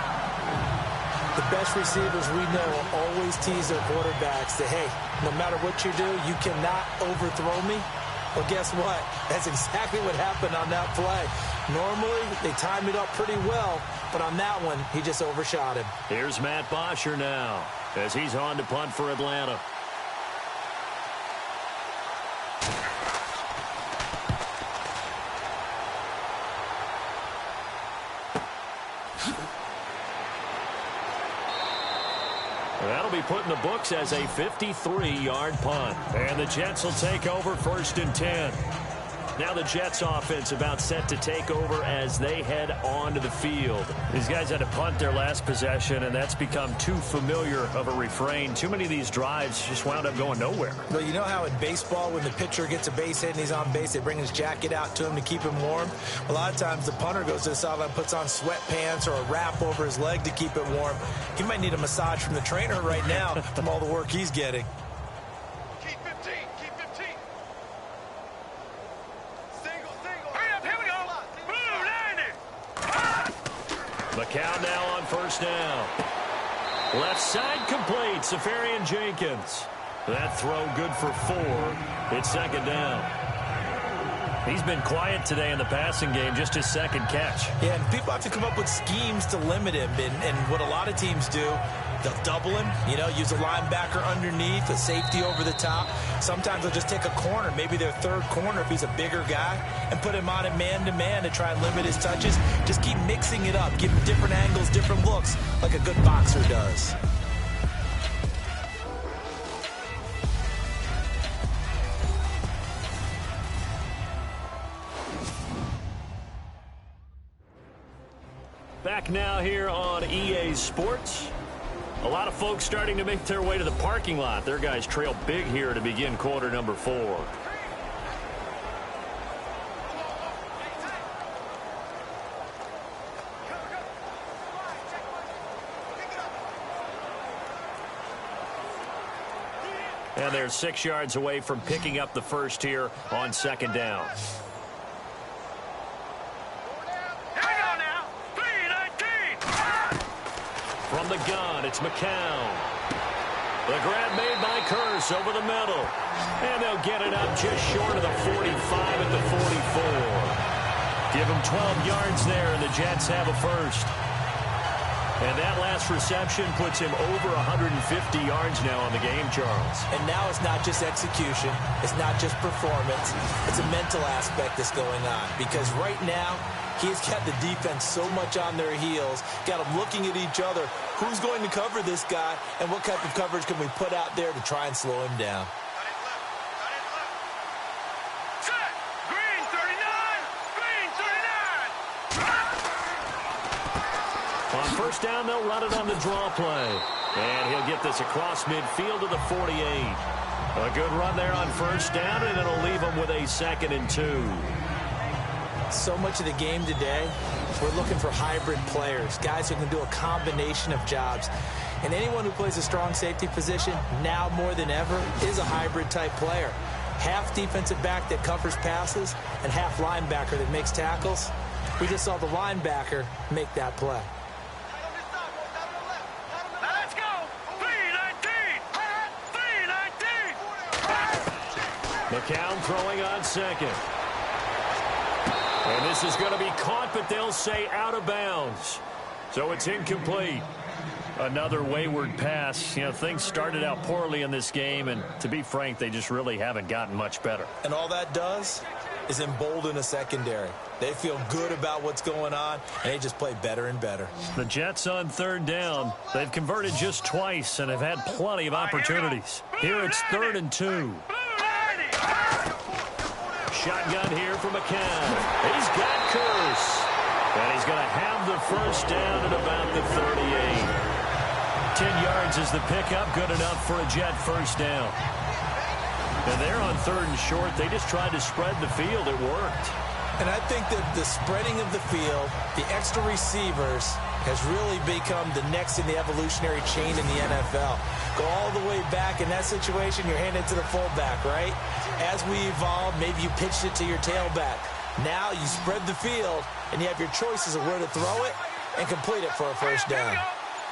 The best receivers we know always tease their quarterbacks that, hey, no matter what you do, you cannot overthrow me. Well, guess what? That's exactly what happened on that play. Normally, they time it up pretty well, but on that one, he just overshot him. Here's Matt Bosher now as he's on to punt for Atlanta. That'll be put in the books as a 53-yard punt. And the Jets will take over 1st and 10. Now the Jets offense about set to take over as they head onto the field. These guys had to punt their last possession, and that's become too familiar of a refrain. Too many of these drives just wound up going nowhere. Well, you know how in baseball when the pitcher gets a base hit and he's on base, they bring his jacket out to him to keep him warm? A lot of times the punter goes to the sideline, puts on sweatpants or a wrap over his leg to keep it warm. He might need a massage from the trainer right now from all the work he's getting. McCown now on 1st down. Left side complete. Safarian Jenkins. That throw good for 4. It's 2nd down. He's been quiet today in the passing game, just his second catch. Yeah, and people have to come up with schemes to limit him. And what a lot of teams do, they'll double him, use a linebacker underneath, a safety over the top. Sometimes they'll just take a corner, maybe their third corner if he's a bigger guy, and put him on it man-to-man to try and limit his touches. Just keep mixing it up, give him different angles, different looks, like a good boxer does. Back now here on EA Sports. A lot of folks starting to make their way to the parking lot. Their guys trail big here to begin quarter number 4. And they're 6 yards away from picking up the first here on second down. From the gun, it's McCown. The grab made by Curse over the middle. And they'll get it up just short of the 45 at the 44. Give them 12 yards there, and the Jets have a first. And that last reception puts him over 150 yards now on the game, Charles. And now it's not just execution. It's not just performance. It's a mental aspect that's going on. Because right now, he's got the defense so much on their heels, got them looking at each other. Who's going to cover this guy, and what type of coverage can we put out there to try and slow him down? Set! Green 39! Green 39! On first down, they'll run it on the draw play. And he'll get this across midfield to the 48. A good run there on first down, and it'll leave him with a 2nd and 2. So much of the game today, we're looking for hybrid players, guys who can do a combination of jobs. And anyone who plays a strong safety position, now more than ever, is a hybrid type player. Half defensive back that covers passes and half linebacker that makes tackles. We just saw the linebacker make that play. Now let's go! 319! 319! McCown throwing on second. And this is going to be caught, but they'll say out of bounds. So it's incomplete. Another wayward pass. Things started out poorly in this game, and to be frank, they just really haven't gotten much better. And all that does is embolden a secondary. They feel good about what's going on, and they just play better and better. The Jets on third down. They've converted just twice and have had plenty of opportunities. Here it's 3rd and 2. Shotgun here for McCown. He's got Curse. And he's going to have the first down at about the 38. 10 yards is the pickup. Good enough for a Jet first down. And they're on 3rd and short. They just tried to spread the field. It worked. And I think that the spreading of the field, the extra receivers, has really become the next in the evolutionary chain in the NFL. Go all the way back in that situation, you're handed to the fullback, right? As we evolve, maybe you pitched it to your tailback. Now you spread the field, and you have your choices of where to throw it and complete it for a first down.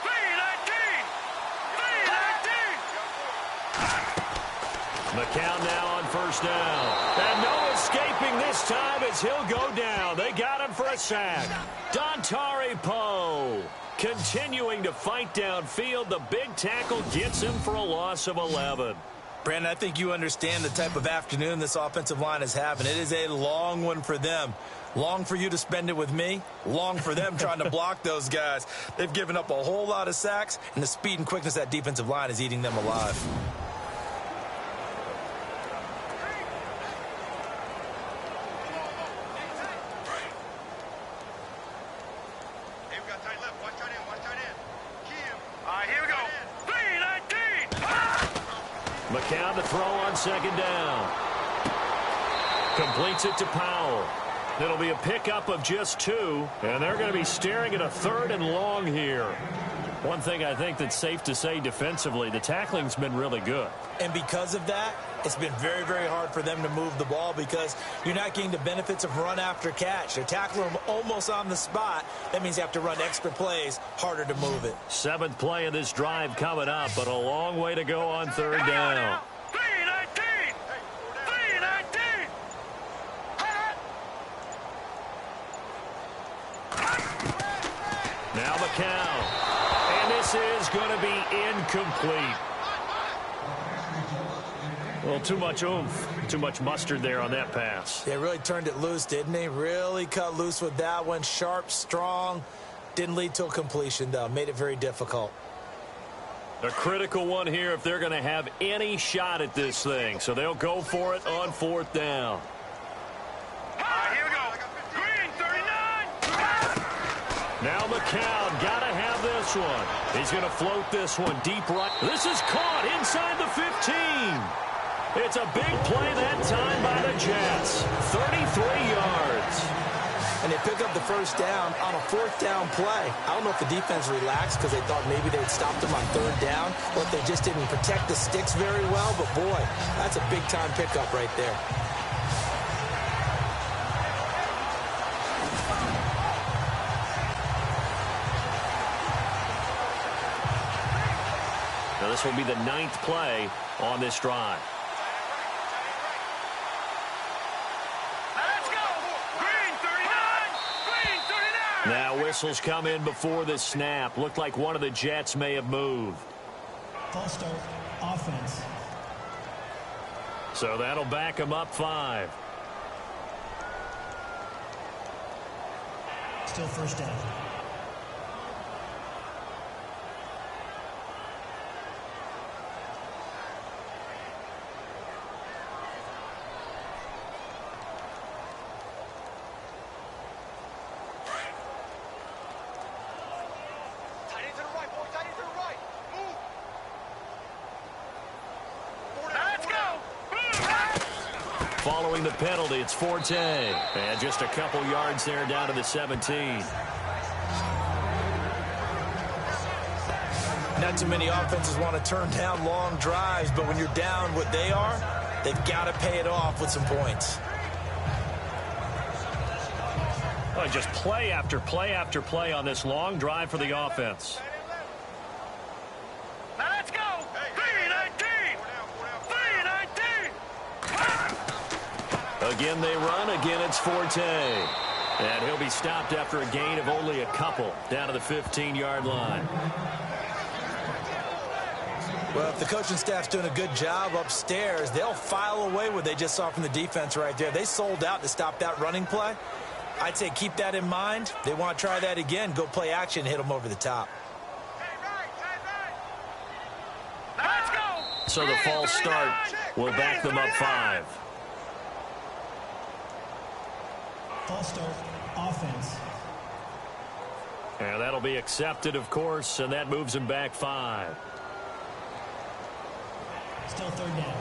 319! 319! McCown now on first down. And no escaping this time as he'll go down. They got him for a sack. Dontari Poe continuing to fight downfield. The big tackle gets him for a loss of 11. Brandon, I think you understand the type of afternoon this offensive line is having. It is a long one for them. Long for you to spend it with me. Long for them trying to block those guys. They've given up a whole lot of sacks, and the speed and quickness of that defensive line is eating them alive. McCown to throw on second down. Completes it to Powell. It'll be a pickup of just 2, and they're going to be staring at a 3rd and long here. One thing I think that's safe to say defensively, the tackling's been really good. And because of that, it's been very, very hard for them to move the ball because you're not getting the benefits of run after catch. They're tackling them almost on the spot. That means you have to run extra plays, harder to move it. 7th play of this drive coming up, but a long way to go on third down. 319! 319! count. And this is going to be incomplete. Well, too much oomph, too much mustard there on that pass. They really turned it loose, didn't they? Really cut loose with that one. Sharp, strong. Didn't lead to a completion, though. Made it very difficult. A critical one here if they're going to have any shot at this thing. So they'll go for it on 4th down. Here we go. Green, 39. Now McCown got to have this one. He's going to float this one deep right. This is caught inside the 15. It's a big play that time by the Jets. 33 yards. And they pick up the first down on a 4th down play. I don't know if the defense relaxed because they thought maybe they'd stopped them on 3rd down, or if they just didn't protect the sticks very well. But, boy, that's a big-time pickup right there. Now this will be the 9th play on this drive. Now whistles come in before the snap. Looked like one of the Jets may have moved. False start, offense. So that'll back them up 5. Still first down. Following the penalty, it's Forte. And just a couple yards there down to the 17. Not too many offenses want to turn down long drives, but when you're down what they are, they've got to pay it off with some points. Well, just play after play after play on this long drive for the offense. Now let's go. 3-19. 3-19. Again they run. Again it's Forte. And he'll be stopped after a gain of only a couple down to the 15-yard line. Well, if the coaching staff's doing a good job upstairs, they'll file away what they just saw from the defense right there. They sold out to stop that running play. I'd say keep that in mind. They want to try that again. Go play action, hit them over the top. Let's go. So the false start will back them up 5. False start, offense. And that'll be accepted, of course, and that moves them back 5. Still third down.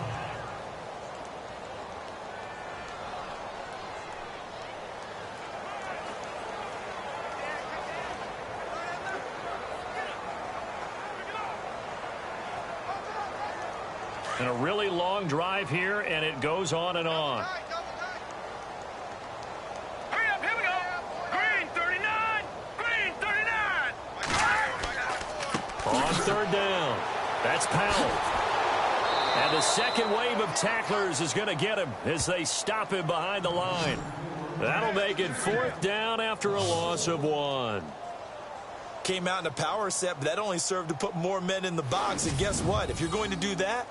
And a really long drive here, and it goes on and on. Hurry up, here we go. Green 39. Green 39. On third down. That's Powell. And the second wave of tacklers is going to get him as they stop him behind the line. That'll make it 4th down after a loss of 1. Came out in a power set, but that only served to put more men in the box. And guess what? If you're going to do that,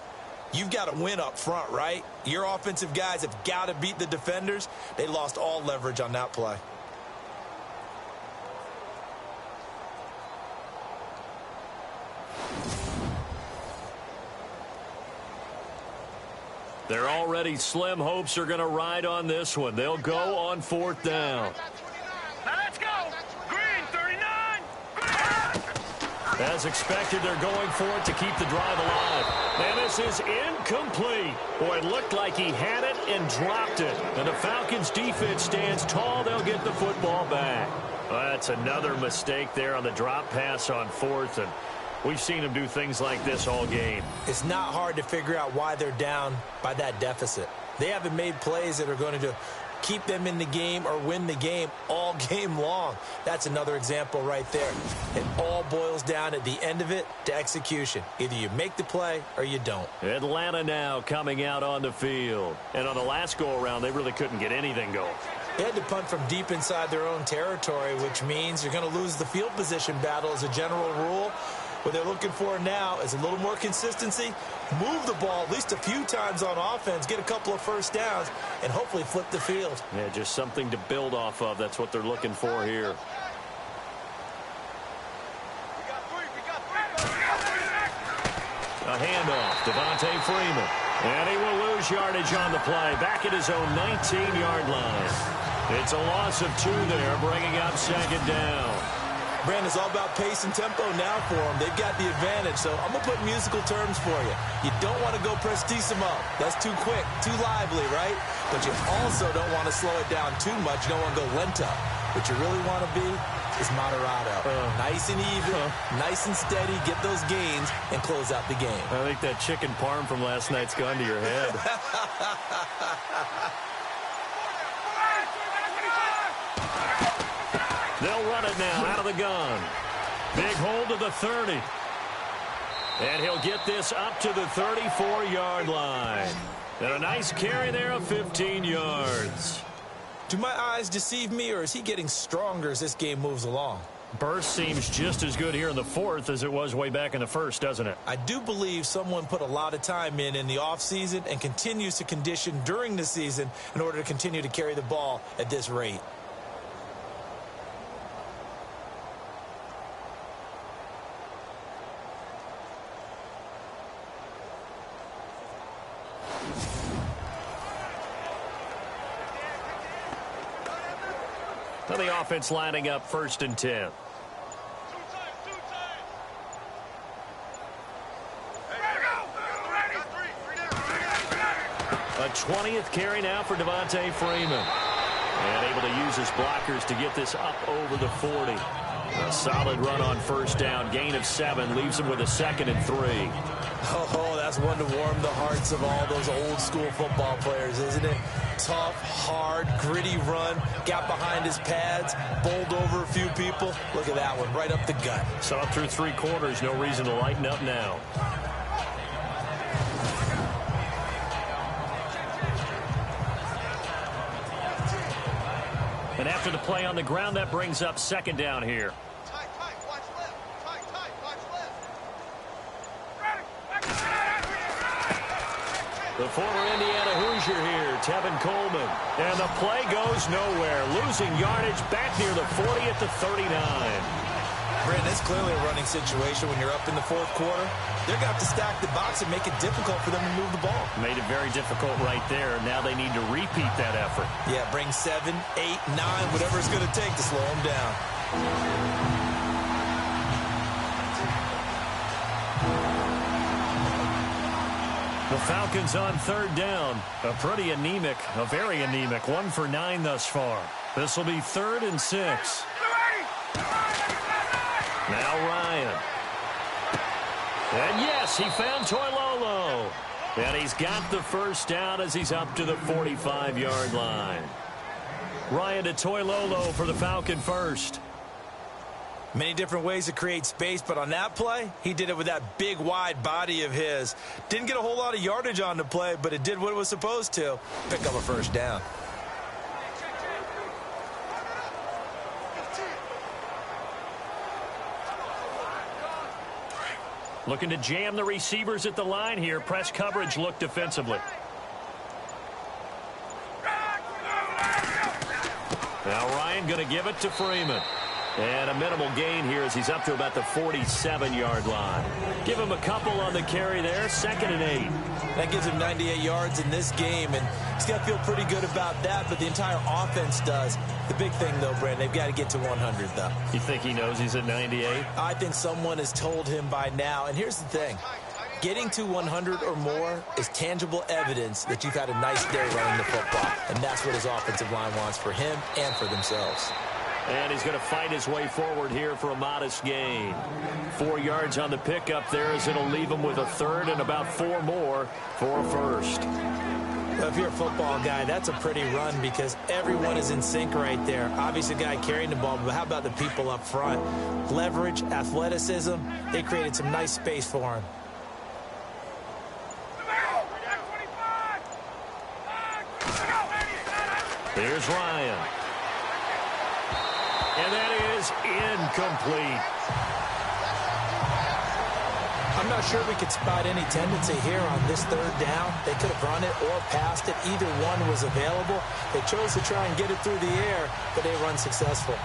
you've got to win up front, right? Your offensive guys have got to beat the defenders. They lost all leverage on that play. Their already slim hopes are going to ride on this one. They'll go on 4th down. Now let's go. Green 39. As expected, they're going for it to keep the drive alive. And this is incomplete. Boy, it looked like he had it and dropped it. And the Falcons defense stands tall. They'll get the football back. Well, that's another mistake there on the drop pass on 4th. And we've seen him do things like this all game. It's not hard to figure out why they're down by that deficit. They haven't made plays that are going to keep them in the game or win the game all game long. That's another example right there. It all boils down at the end of it to execution. Either you make the play or you don't. Atlanta now coming out on the field. And on the last go-around, they really couldn't get anything going. They had to punt from deep inside their own territory, which means you're going to lose the field position battle as a general rule. What they're looking for now is a little more consistency, move the ball at least a few times on offense, get a couple of first downs, and hopefully flip the field. Yeah, just something to build off of. That's what they're looking for here. A handoff, Devontae Freeman. And he will lose yardage on the play, back at his own 19-yard line. It's a loss of 2 there, bringing up second down. Brandon, it's all about pace and tempo now for them. They've got the advantage, so I'm going to put musical terms for you. You don't want to go prestissimo. That's too quick, too lively, right? But you also don't want to slow it down too much. You don't want to go lento. What you really want to be is moderato. Nice and even, nice and steady, get those gains, and close out the game. I think that chicken parm from last night's gone to your head. They'll run it now out of the gun. Big hold to the 30. And he'll get this up to the 34-yard line. And a nice carry there of 15 yards. Do my eyes deceive me, or is he getting stronger as this game moves along? Burst seems just as good here in the fourth as it was way back in the first, doesn't it? I do believe someone put a lot of time in the offseason and continues to condition during the season in order to continue to carry the ball at this rate. Well, the offense lining up 1st and 10. A 20th carry now for Devontae Freeman. And able to use his blockers to get this up over the 40. A solid run on 1st down. Gain of 7 leaves him with a 2nd and 3. Oh, that's one to warm the hearts of all those old school football players, isn't it? Tough, hard, gritty run. Got behind his pads, bowled over a few people. Look at that one, right up the gut. Saw through 3 quarters. No reason to lighten up now. And after the play on the ground, that brings up 2nd down here. The former Indiana Hoosier here, Tevin Coleman. And the play goes nowhere. Losing yardage back near the 40 at the 39. Brandon, it's clearly a running situation when you're up in the 4th quarter. They're going to have to stack the box and make it difficult for them to move the ball. Made it very difficult right there. Now they need to repeat that effort. Yeah, bring 7, 8, 9, whatever it's going to take to slow them down. The Falcons on 3rd down. A pretty anemic, a very anemic 1 for 9 thus far. This will be 3rd and 6. Now Ryan. And yes, he found Toilolo. And he's got the 1st down as he's up to the 45-yard line. Ryan to Toilolo for the Falcon first. Many different ways to create space, but on that play, he did it with that big, wide body of his. Didn't get a whole lot of yardage on the play, but it did what it was supposed to. Pick up a 1st down. Looking to jam the receivers at the line here. Press coverage look defensively. Now Ryan going to give it to Freeman. And a minimal gain here as he's up to about the 47-yard line. Give him a couple on the carry there. 2nd and 8. That gives him 98 yards in this game, and he's got to feel pretty good about that, but the entire offense does. The big thing, though, Brandon, they've got to get to 100, though. You think he knows he's at 98? I think someone has told him by now, and here's the thing. Getting to 100 or more is tangible evidence that you've had a nice day running the football, and that's what his offensive line wants for him and for themselves. And he's going to fight his way forward here for a modest gain. 4 yards on the pickup there as it'll leave him with a 3rd and about 4 more for a 1st. Well, if you're a football guy, that's a pretty run because everyone is in sync right there. Obviously, the guy carrying the ball, but how about the people up front? Leverage, athleticism, they created some nice space for him. Here's Ryan. And that is incomplete. I'm not sure we could spot any tendency here on this third down. They could have run it or passed it. Either one was available. They chose to try and get it through the air, but they were unsuccessful.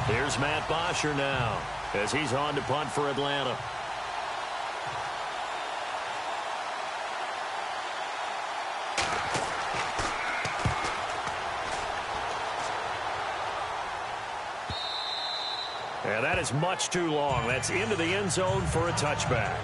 Here's Matt Bosher now as he's on to punt for Atlanta. And that is much too long. That's into the end zone for a touchback.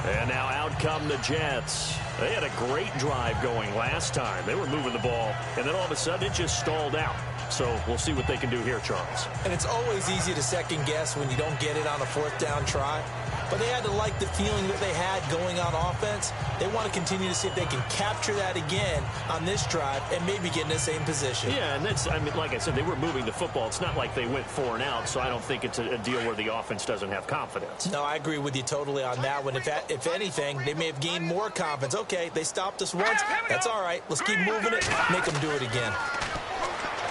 And now out come the Jets. They had a great drive going last time. They were moving the ball, and then all of a sudden it just stalled out. So we'll see what they can do here, Charles. And it's always easy to second guess when you don't get it on a fourth down try. But they had to like the feeling that they had going on offense. They want to continue to see if they can capture that again on this drive and maybe get in the same position. Yeah, and that's, I mean, like I said, they were moving the football. It's not like they went 4 and out, so I don't think it's a deal where the offense doesn't have confidence. No, I agree with you totally on that one. If anything, they may have gained more confidence. Okay, they stopped us once. That's all right. Let's keep moving it. Make them do it again.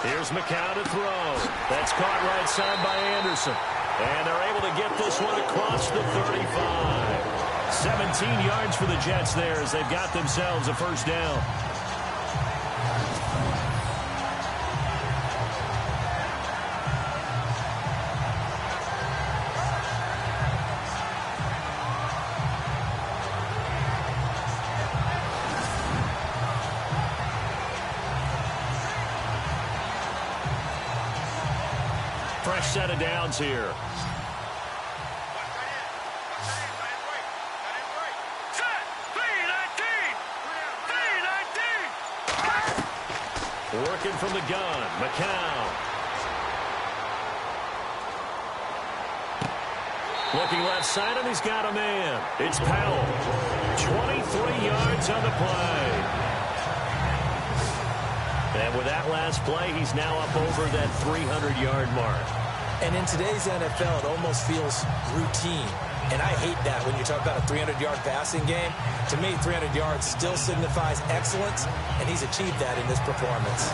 Here's McCown to throw. That's caught right side by Anderson. And they're able to get this one across the 35. 17 yards for the Jets there as they've got themselves a first down. Fresh set of downs here. Working from the gun, McCown. Looking left side, and he's got a man. It's Powell. 23 yards on the play. And with that last play, he's now up over that 300-yard mark. And in today's NFL, it almost feels routine. And I hate that when you talk about a 300-yard passing game. To me, 300 yards still signifies excellence, and he's achieved that in this performance.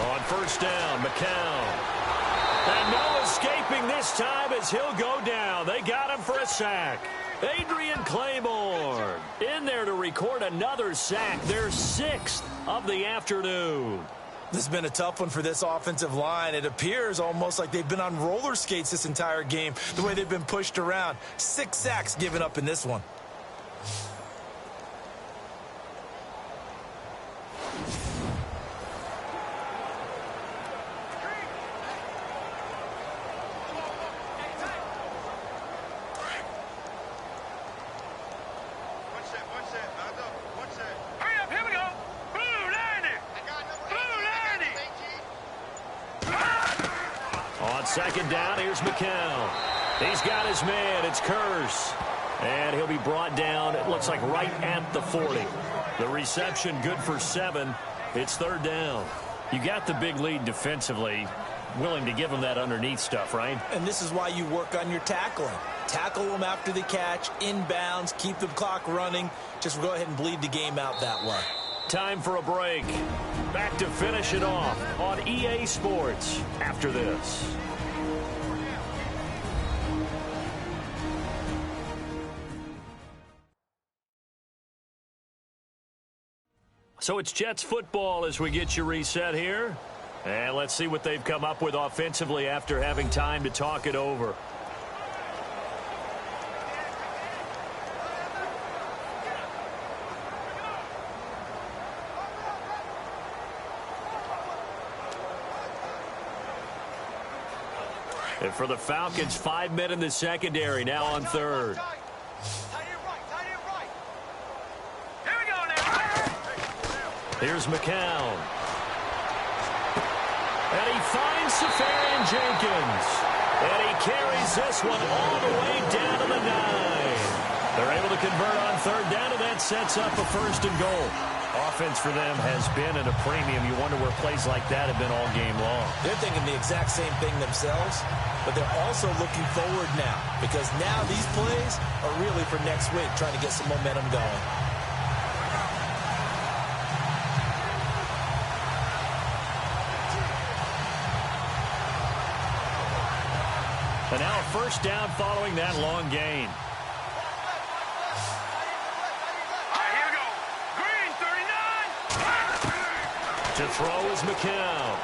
On first down, McCown. And no escaping this time as he'll go down. They got him for a sack. Adrian Claiborne in there to record another sack, their 6th of the afternoon. This has been a tough one for this offensive line. It appears almost like they've been on roller skates this entire game, the way they've been pushed around. 6 sacks given up in this one. Second down, here's McCown. He's got his man, it's Curse. And he'll be brought down, it looks like right at the 40. The reception good for 7. It's third down. You got the big lead defensively, willing to give them that underneath stuff, right? And this is why you work on your tackling. Tackle them after the catch, inbounds, keep the clock running. Just go ahead and bleed the game out that way. Time for a break. Back to finish it off on EA Sports after this. So it's Jets football as we get you reset here. And let's see what they've come up with offensively after having time to talk it over. And for the Falcons, 5 men in the secondary, now on third. Here's McCown. And he finds Safarian Jenkins. And he carries this one all the way down to the 9. They're able to to convert on third down, and that sets up a first and goal. Offense for them has been at a premium. You wonder where plays like that have been all game long. They're thinking the exact same thing themselves, but they're also looking forward now because now these plays are really for next week, trying to get some momentum going. And now a first down following that long gain. To throw is McCown.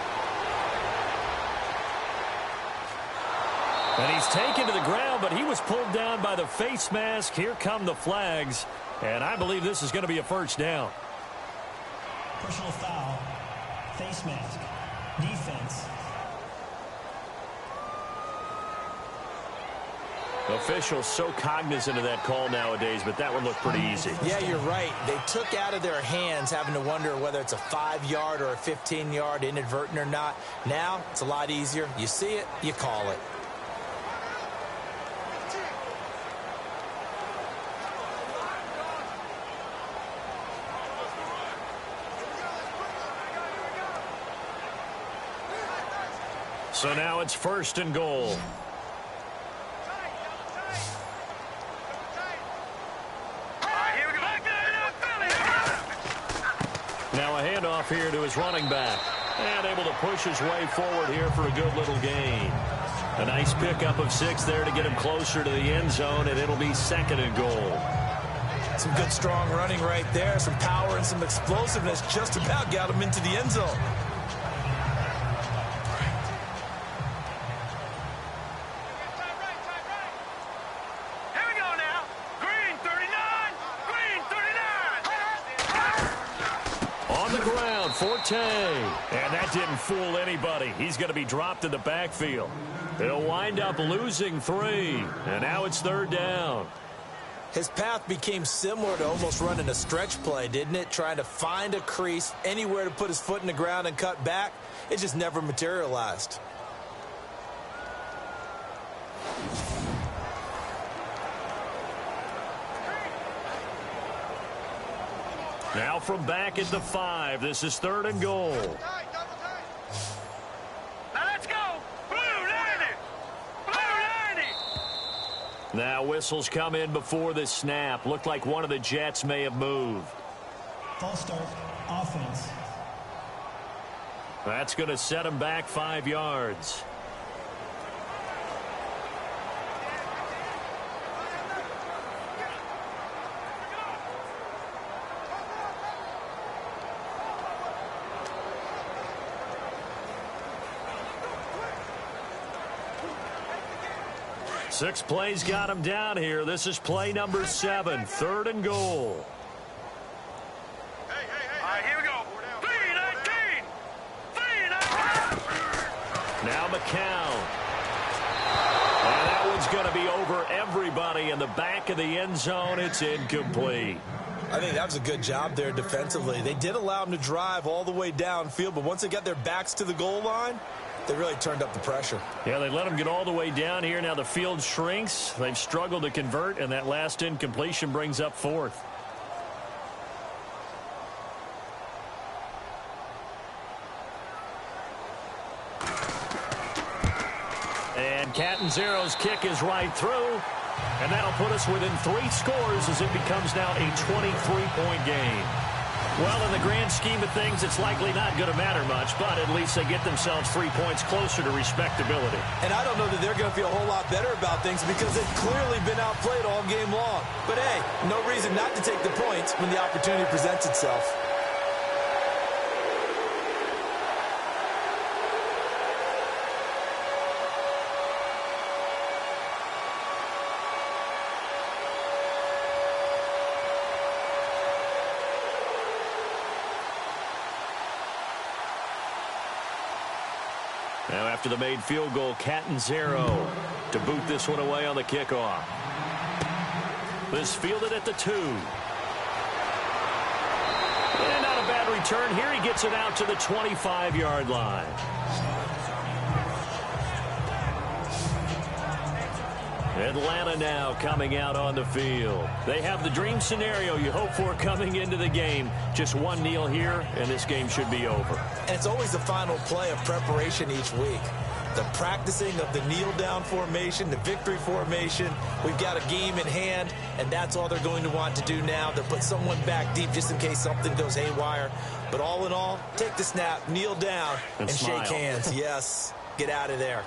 And he's taken to the ground, but he was pulled down by the face mask. Here come the flags. And I believe this is going to be a first down. Personal foul. Face mask. Defense. Officials so cognizant of that call nowadays, but that would look pretty easy. Yeah, you're right. They took out of their hands having to wonder whether it's a 5-yard or a 15-yard inadvertent or not. Now, it's a lot easier. You see it, you call it. So now it's first and goal. Now a handoff here to his running back. And able to push his way forward here for a good little gain. A nice pickup of 6 there to get him closer to the end zone, and it'll be second and goal. Some good, strong running right there. Some power and some explosiveness just about got him into the end zone. Forte, and that didn't fool anybody. He's going to be dropped in the backfield. They'll wind up losing 3, and now it's third down. His path became similar to almost running a stretch play, didn't it? Trying to find a crease, anywhere to put his foot in the ground and cut back. It just never materialized. Now from back at the 5, this is third and goal. Now let's go. Blue 90. Blue 90. Now whistles come in before the snap. Looked like one of the Jets may have moved. False start. Offense. That's going to set him back 5 yards. Six plays got him down here. This is play number 7, third and goal. All right, here we go. 3-19. 3-19. Now McCown. And that one's going to be over everybody in the back of the end zone. It's incomplete. I think that was a good job there defensively. They did allow him to drive all the way downfield, but once they got their backs to the goal line, they really turned up the pressure. Yeah, they let him get all the way down here. Now the field shrinks. They've struggled to convert, and that last incompletion brings up 4th. And Catanzaro's kick is right through. And that'll put us within 3 scores as it becomes now a 23-point game. Well, in the grand scheme of things, it's likely not going to matter much, but at least they get themselves 3 points closer to respectability. And I don't know that they're going to feel a whole lot better about things because they've clearly been outplayed all game long. But, hey, no reason not to take the points when the opportunity presents itself. Now after the made field goal, Catanzaro to boot this one away on the kickoff. This fielded at the 2. And not a bad return here. He gets it out to the 25-yard line. Atlanta now coming out on the field. They have the dream scenario you hope for coming into the game. Just one kneel here, and this game should be over. And it's always the final play of preparation each week. The practicing of the kneel-down formation, the victory formation. We've got a game in hand, and that's all they're going to want to do now. They'll put someone back deep just in case something goes haywire. But all in all, take the snap, kneel down, and shake hands. Yes, get out of there.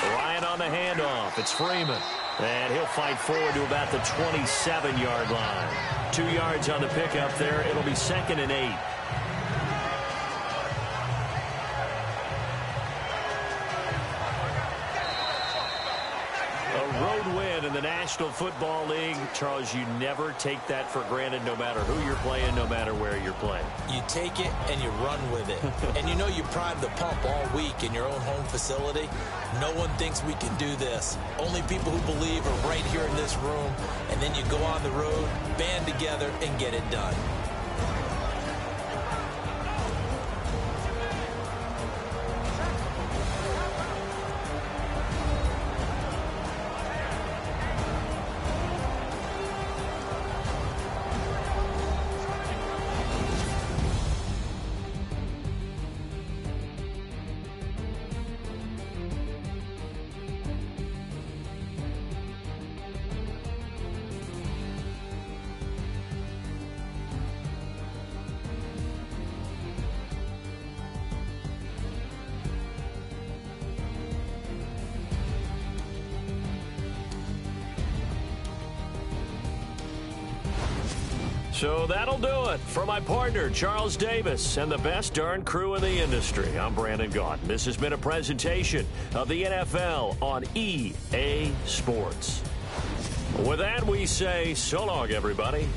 Ryan on the handoff. It's Freeman. And he'll fight forward to about the 27-yard line. 2 yards on the pickup there. It'll be 2nd and 8. A road win in the National Football League. Charles, you never take that for granted no matter who you're playing, no matter where you're playing. You take it and you run with it. And you know you primed the pump all week in your own home facility. No one thinks we can do this. Only people who believe are right here in this room. And then you go on the road, band together, and get it done. So that'll do it for my partner, Charles Davis, and the best darn crew in the industry. I'm Brandon Gaudin. This has been a presentation of the NFL on EA Sports. With that, we say so long, everybody.